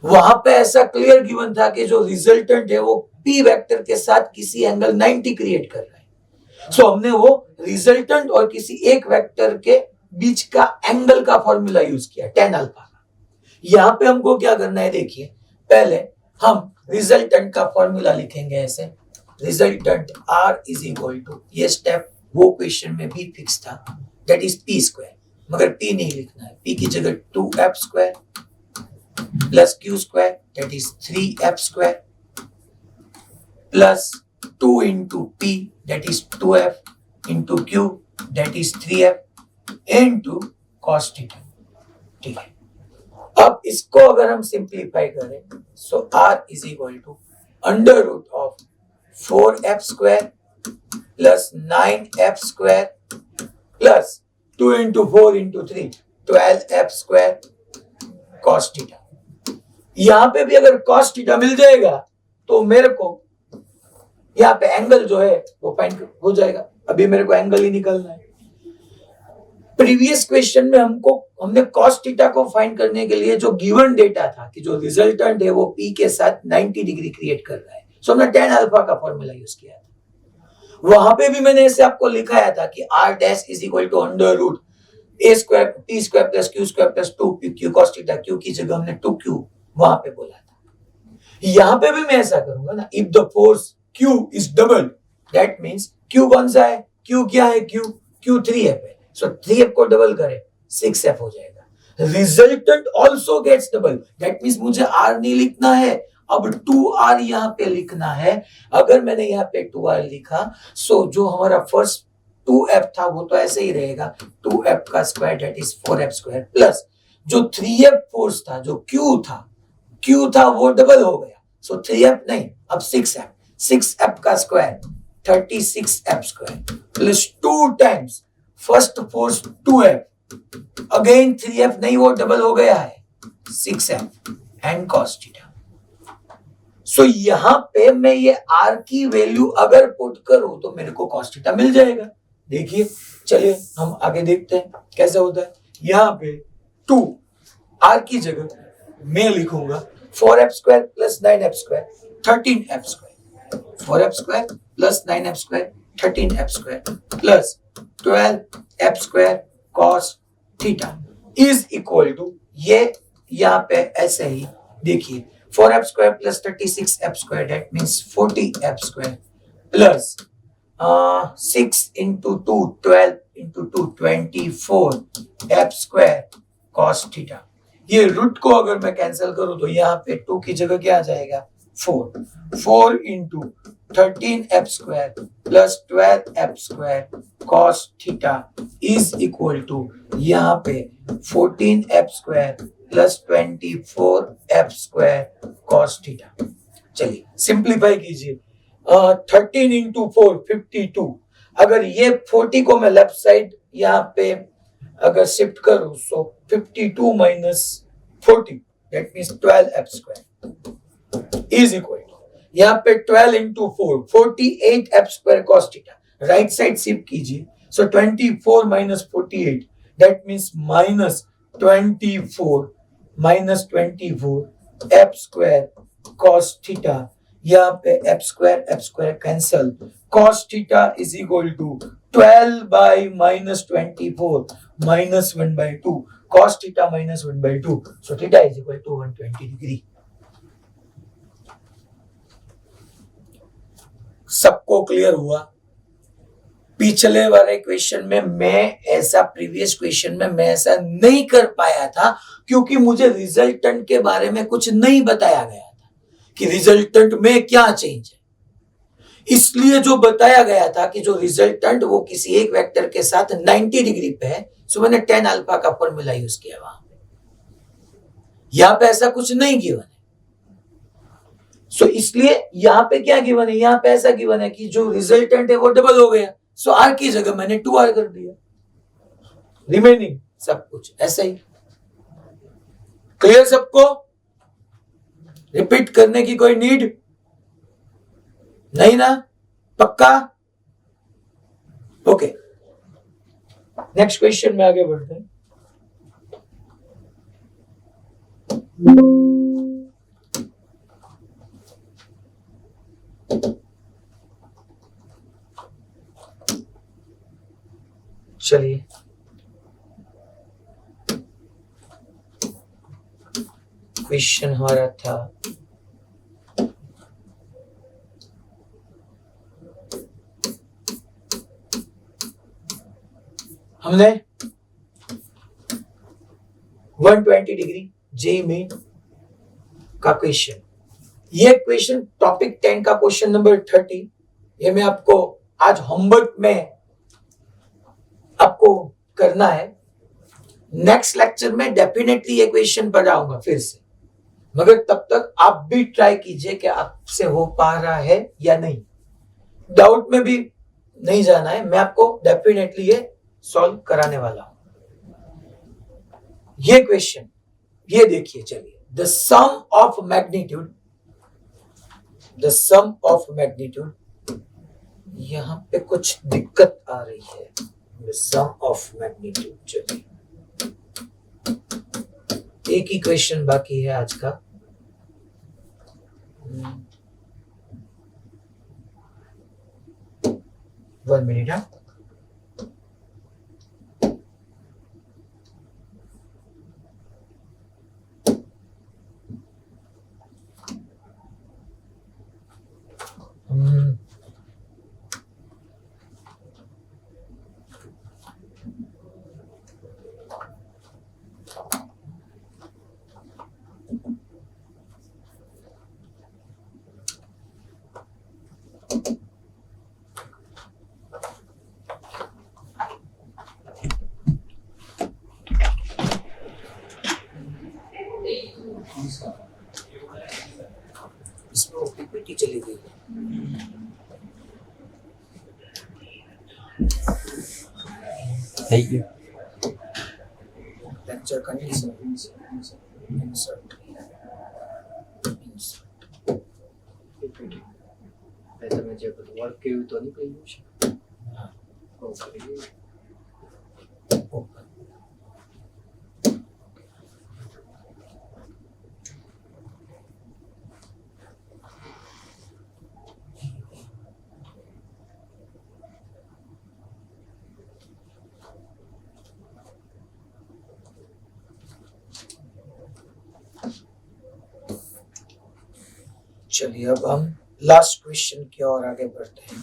वहां पे ऐसा क्लियर गिवन था कि जो रिजल्टेंट है वो P वेक्टर के साथ किसी एंगल 90 क्रिएट कर रहा है। सो हमने वो रिजल्टेंट और किसी एक वेक्टर के बीच का एंगल का फॉर्मूला यूज किया, tan अल्फा का। यहां पे हमको क्या करना है, देखिए पहले हम रिजल्टेंट का फॉर्मूला लिखेंगे ऐसे, resultant R is equal to, ये स्टेप वो क्वेश्चन में भी फिक्स था, दैट इज P स्क्वायर, मगर P नहीं लिखना है, P की जगह 2F square plus Q square that is 3F square plus 2 into P that is 2F into Q that is 3F into cos theta. ठीक है, अब इसको अगर हम सिंप्लीफाई करें सो R is equal to under root of 4F square plus 9F square plus 2 into 4 into 3 12F square cos theta. यहां पे भी अगर कॉस थीटा मिल जाएगा तो मेरे को यहाँ पे एंगल जो है वो फाइंड हो जाएगा। अभी मेरे को एंगल ही निकालना है। प्रीवियस क्वेश्चन में हमने cos थीटा को फाइंड करने के लिए जो गिवन डेटा था कि जो रिजल्टेंट है वो P के साथ 90 डिग्री क्रिएट कर रहा है, सो हमने tan अल्फा का फॉर्मूला यूज किया था। वहां पे भी मैंने ऐसे आपको लिखाया था कि R dash is equal to under root a square P square plus Q square plus 2Q cos theta, Q की जगह हमने 2Q वहां पे बोला था। यहां पे भी मैं ऐसा करूंगा ना, if the force Q is double that means Q कौन सा है, Q क्या है, Q 3F है, सो 3F को डबल करें 6F हो जाएगा। Resultant also gets double, that means मुझे R नहीं लिखना है, अब 2R यहाँ पे लिखना है। अगर मैंने यहाँ पे 2R लिखा सो जो हमारा फर्स्ट 2F था वो तो ऐसे ही रहेगा, 2F का square that is 4F square plus जो 3F फोर्स था, जो Q था वो डबल हो गया, सो 3F नहीं अब 6F का square 36F square plus 2 times first force 2F again 3F नहीं वो डबल हो गया है 6F एंड कॉस थीटा। सो यहां पे मैं ये R की वैल्यू अगर पुट करूं तो मेरे को कॉस थीटा मिल जाएगा। देखिए चलिए हम आगे देखते हैं कैसे होता है। यहाँ पे 2 R की जगह मैं लिखूंगा 4F square plus 9F square 13F square, 4F square plus 9F square 13F square plus 12F square cos theta is equal to, ये यहाँ पे ऐसे ही देखिए 4F square plus 36F square that means 40F square plus 6 into 2 12 into 2 24F square cos theta. ये root को अगर मैं कैंसिल करूं तो यहाँ पे 2 की जगह क्या आ जाएगा 4 into 13F square plus 12F square cos theta is equal to यहाँ पे 14F square plus 24F square cos theta. चलिए सिंप्लीफाई कीजिए, 13 इंटू 4 52, अगर ये 40 को मैं लेफ्ट साइड यहाँ पे अगर शिफ्ट करूं so 52 minus 40 that means 12F square is equal to यहाँ पे 12 into 4 48F square cos theta. Right side shift कीजिए so 24 minus 48 that means minus 24 F square cos theta. यहाँ पे F square cancel, cos theta is equal to 12 by minus 24 minus 1/2 cos theta minus 1/2, so theta is equal to 120 degree. सबको clear हुआ? पिछले वाले question में previous question में मैं ऐसा नहीं कर पाया था क्योंकि मुझे रिजल्टेंट के बारे में कुछ नहीं बताया गया था कि रिजल्टेंट में क्या चेंज है। इसलिए जो बताया गया था कि जो रिजल्टेंट वो किसी एक वेक्टर के साथ 90 डिग्री पे है, सो मैंने tan अल्फा का फॉर्मूला यूज किया। वहां यहां पे ऐसा कुछ नहीं गिवन है। सो इसलिए यहां पे क्या गिवन है, यहां पे ऐसा गिवन है कि जो रिजल्टेंट है वो डबल हो गया, सो आर की जगह मैंने 2r कर दिया, रिमेनिंग सब कुछ ऐसा ही। क्लियर सबको? रिपीट करने की कोई नीड नहीं ना? पक्का? ओके, नेक्स्ट क्वेश्चन में आगे बढ़ते हैं। चलिए, क्वेश्चन हमारा था हमने 120 डिग्री जे मेन का क्वेश्चन, ये क्वेश्चन टॉपिक 10 का क्वेश्चन नंबर 30, ये मैं आपको आज होमवर्क में आपको करना है। नेक्स्ट लेक्चर में डेफिनेटली ये क्वेश्चन पढ़ाऊंगा फिर से, मगर तब तक आप भी ट्राई कीजिए कि आपसे हो पा रहा है या नहीं। डाउट में भी नहीं जाना है, मैं आपको डेफिनेटली ये सॉल्व कराने वाला हूं। ये क्वेश्चन ये देखिए, चलिए, the sum of magnitude, the sum of magnitude, यहां पे कुछ दिक्कत आ रही है। द सम ऑफ मैग्नीट्यूड, चलिए एक ही क्वेश्चन बाकी है आज का। One minute. हाँ, इसमें पीपीटी चली गई। Thank you. Lecture condition insert તમે જે બધું વર્ક કર્યું તો નીકળી ગયું છે. ઓકે. ओपन। चलिए अब हम लास्ट क्वेश्चन की ओर आगे बढ़ते हैं।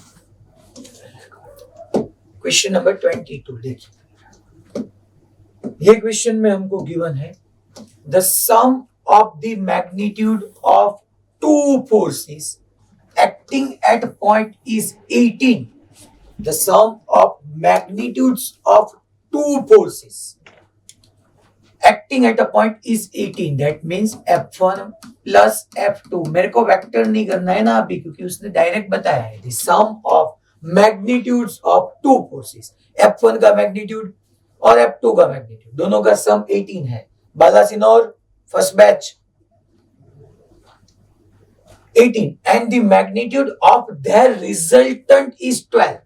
क्वेश्चन नंबर 22 देखिए, ये क्वेश्चन में हमको गिवन है the sum of the magnitude of two forces acting at point is 18। The sum of magnitudes of two forces acting at a point is 18, that means F1 plus F2। मेरे को vector नहीं करना है ना अभी, क्योंकि उसने डायरेक्ट बताया है the sum of magnitudes of two forces, F1 का मैग्नीट्यूड और F2 का मैग्नीट्यूड, दोनों का सम 18 है। Balasinor first batch 18 and the magnitude of their resultant is 12।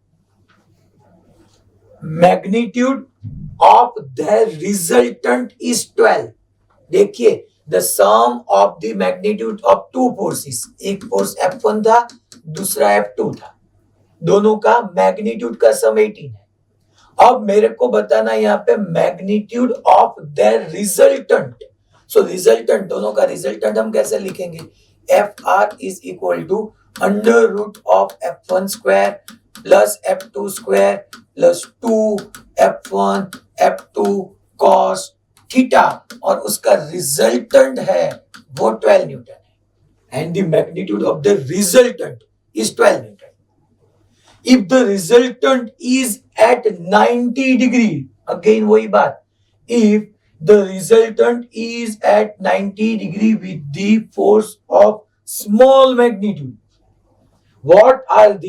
magnitude of their resultant is 12। देखिए, the sum of the magnitude of two forces, एक force F1 था, दूसरा F2 था, दोनों का मैग्नीट्यूड का सम 18 है। अब मेरे को बताना यहाँ पे magnitude of their resultant. So resultant, दोनों का रिजल्टेंट हम कैसे लिखेंगे? FR is equal to under root of F1 square plus F2 square plus 2F1 F2 cos theta, और उसका रिजल्टेंट है वो 12 न्यूटन है, and the magnitude of the resultant is 12 newton. If the resultant is at 90 degree, again वही बात, if the resultant is at 90 degree with the force of small magnitude, what are the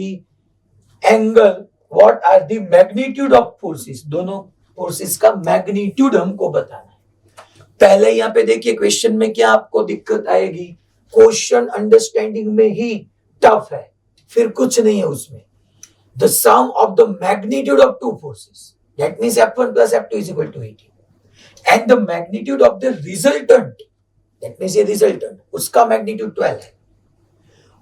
angle, what are the magnitude of forces, दोनों forces का magnitude हमको बताना है। पहले यहां पे देखिए क्वेश्चन में क्या आपको दिक्कत आएगी, क्वेश्चन अंडरस्टैंडिंग में ही टफ है, फिर कुछ नहीं है उसमें। The sum of the magnitude of two forces, that means F1 plus F2 is equal to 18 and the magnitude of the resultant, that means ये रिजल्टेंट, उसका मैग्नीट्यूड 12 है।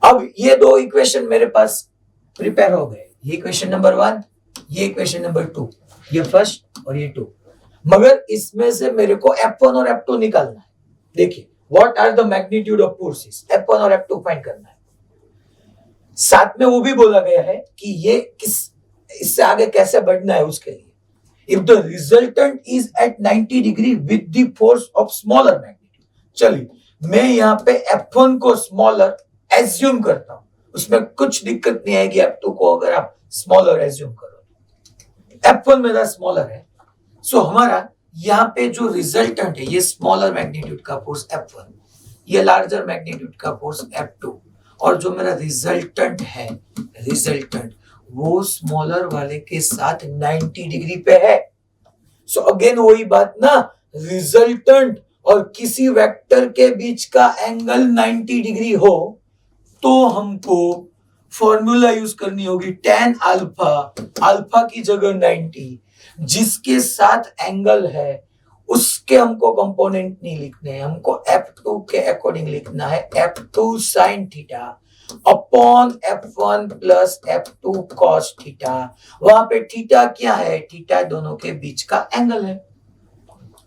अब ये दो इक्वेशन मेरे पास प्रिपेयर हो गए, ये इक्वेशन नंबर 1, ये इक्वेशन नंबर 2, ये फर्स्ट और ये 2, मगर इसमें से मेरे को F1 और F2 निकालना है। देखिए what are the magnitude of forces, F1 और F2 फाइंड करना है। साथ में वो भी बोला गया है कि ये किस, इससे आगे कैसे बढ़ना है उसके लिए। If the resultant is at 90 degree with the force of smaller magnitude, चलिए मैं यहाँ पे F1 को स्मॉलर एज्यूम करता हूं, उसमें कुछ दिक्कत नहीं आएगी F2 को अगर आप स्मॉलर एज्यूम करो। F1 मेरा स्मॉलर है, सो हमारा यहाँ पे जो रिजल्टेंट है ये स्मॉलर मैग्नीट्यूड का फोर्स F1, ये लार्जर मैग्नीट्यूड का फोर्स F2, और जो मेरा रिजल्टेंट है, रिजल्टेंट वो स्मॉलर वाले के साथ 90 डिग्री पे है। सो अगेन वही बात ना, रिजल्टेंट और किसी वेक्टर के बीच का एंगल 90 डिग्री हो तो हमको फॉर्मूला यूज करनी होगी tan अल्फा, अल्फा की जगह 90, जिसके साथ एंगल है उसके हमको कंपोनेंट नहीं लिखने हैं, हमको F2 के अकॉर्डिंग लिखना है, F2 sin theta upon F1 plus F2 cos theta. वहां पे थीटा क्या है, थीटा दोनों के बीच का एंगल है।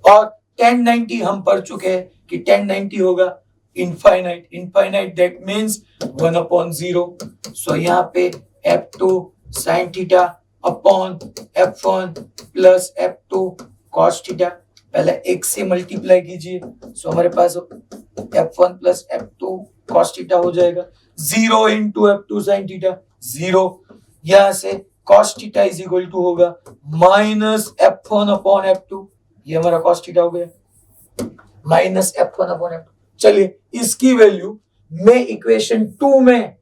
और tan 90 हम पढ़ चुके हैं कि tan 90 होगा इनफाइनाइट, इनफाइनाइट दैट मींस 1/0। सो यहाँ पे F2 sin theta upon F1 plus F2 cos theta, पहले एक से मल्टीप्लाई कीजिए, सो हमारे पास F1 plus F2 cos theta हो जाएगा, 0 इंटू F2 sin थीटा 0, यहां से cos theta is equal to होगा माइनस F1 अपॉन F2, ये हमारा cos थीटा हो गया माइनस F1 अपॉन F2। चलिए इसकी वैल्यू मैं इक्वेशन 2 में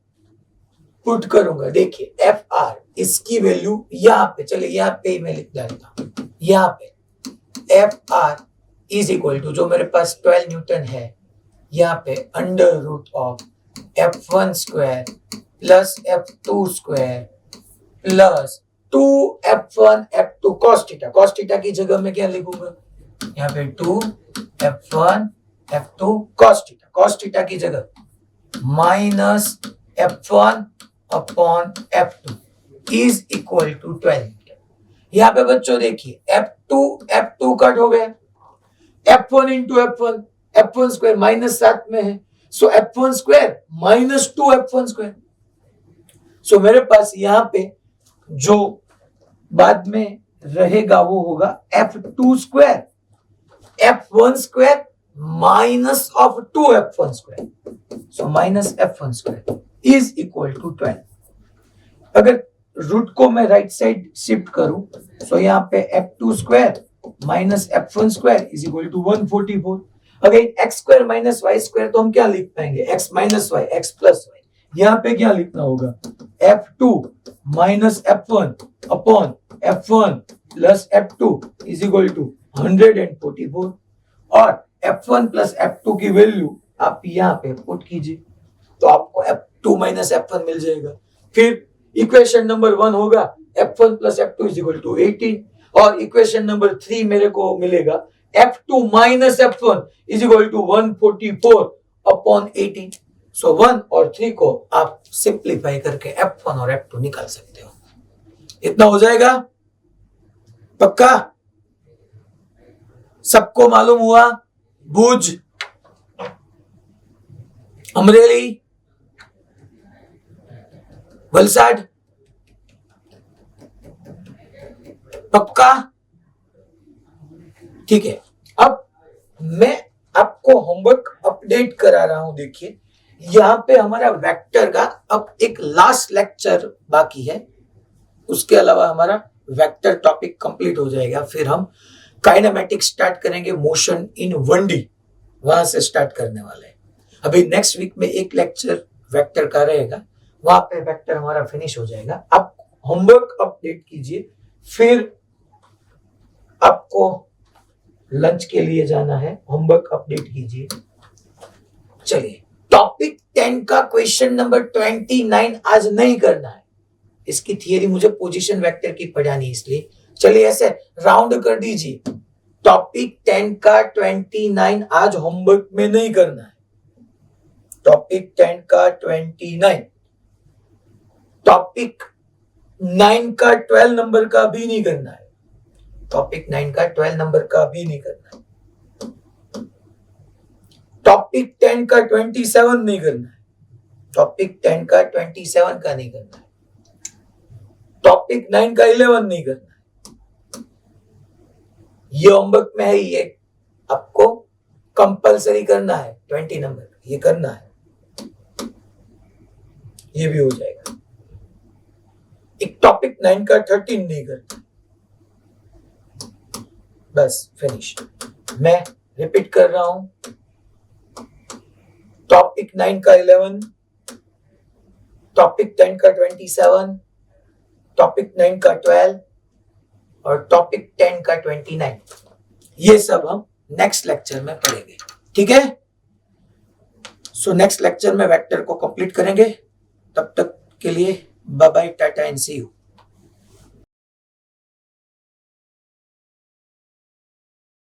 पुट करूंगा, देखिए FR, इसकी वैल्यू यहाँ पे, चलिए यहाँ पे मैं लिख डालता हूं, यहाँ पे FR इज इक्वल टू, जो मेरे पास 12 न्यूटन है, यहाँ पे under root of F1 square plus F2 square plus 2F1 F2 cos theta, cos theta की जगह में क्या लिखूंगा, यहाँ पे 2F1 F2 cos थीटा की जगह minus F1 upon F2 is equal to 12 metre. यहाँ पे बच्चों देखिए F2 कट हो गया, F1 into F1 square minus 7 में है, so F1 square minus 2F1 square. So मेरे पास यहाँ पे जो बाद में रहेगा वो होगा F2 square, F1 square minus of 2F1 square, so minus F1 square is equal to 12। अगर रूट को मैं राइट साइड शिफ्ट करूं, सो यहाँ पे F2 square minus F1 square is equal to 144। Again x square minus y square तो हम क्या लिख पाएंगे, x minus y, x plus y. यहाँ पे क्या लिखना होगा, F2 minus F1 upon F1 plus F2 is equal to 144, और F1 प्लस F2 की वैल्यू आप यहाँ पे पुट कीजिए तो आपको F2 माइनस F1 मिल जाएगा। फिर इक्वेशन नंबर 1 होगा F1 plus F2 is equal to 18, और इक्वेशन नंबर 3 मेरे को मिलेगा F2 minus F1 is equal to 144 upon 18। So 1 और 3 को आप सिंप्लीफाई करके F1 और F2 निकाल सकते हो। इतना हो जाएगा, पक्का सबको मालूम हुआ। भुज, अमरेली, वलसाड, पक्का, ठीक है। अब मैं आपको होमवर्क अपडेट करा रहा हूं, देखिए यहां पे हमारा वेक्टर का अब एक लास्ट लेक्चर बाकी है, उसके अलावा हमारा वेक्टर टॉपिक कंप्लीट हो जाएगा। फिर हम काइनेमेटिक्स स्टार्ट करेंगे, मोशन इन 1D वहां से स्टार्ट करने वाले हैं। अभी नेक्स्ट वीक में एक लेक्चर वेक्टर का रहेगा, वहां पे वेक्टर हमारा फिनिश हो जाएगा। आप होमवर्क अपडेट कीजिए, फिर आपको लंच के लिए जाना है, होमवर्क अपडेट कीजिए। चलिए, टॉपिक 10 का क्वेश्चन नंबर 29 आज नहीं करना है, इसकी थियरी मुझे पोजीशन वेक्टर की पढ़ानी है, इसलिए चलिए ऐसे राउंड कर दीजिए। टॉपिक 10 का 29 आज होमवर्क में नहीं करना है। टॉपिक 10 का 29, टॉपिक 9 का 12 नंबर का भी नहीं करना है। टॉपिक 9 का 12 नंबर का भी नहीं करना है। टॉपिक 10 का 27 नहीं करना है। टॉपिक 10 का 27 का नहीं करना है। टॉपिक 9 का 11 नहीं करना है। ये होमवर्क में है, ये आपको कंपलसरी करना है। 20 नंबर ये करना है, ये भी हो जाएगा। एक टॉपिक 9 का 13 नहीं करना, बस फिनिश। मैं रिपीट कर रहा हूं, टॉपिक 9 का 11, टॉपिक 10 का 27, टॉपिक 9 का 12 और टॉपिक 10 का 29, ये सब हम नेक्स्ट लेक्चर में पढ़ेंगे, ठीक है। सो नेक्स्ट लेक्चर में वेक्टर को कंप्लीट करेंगे। तब तक के लिए bye bye, tata and see you.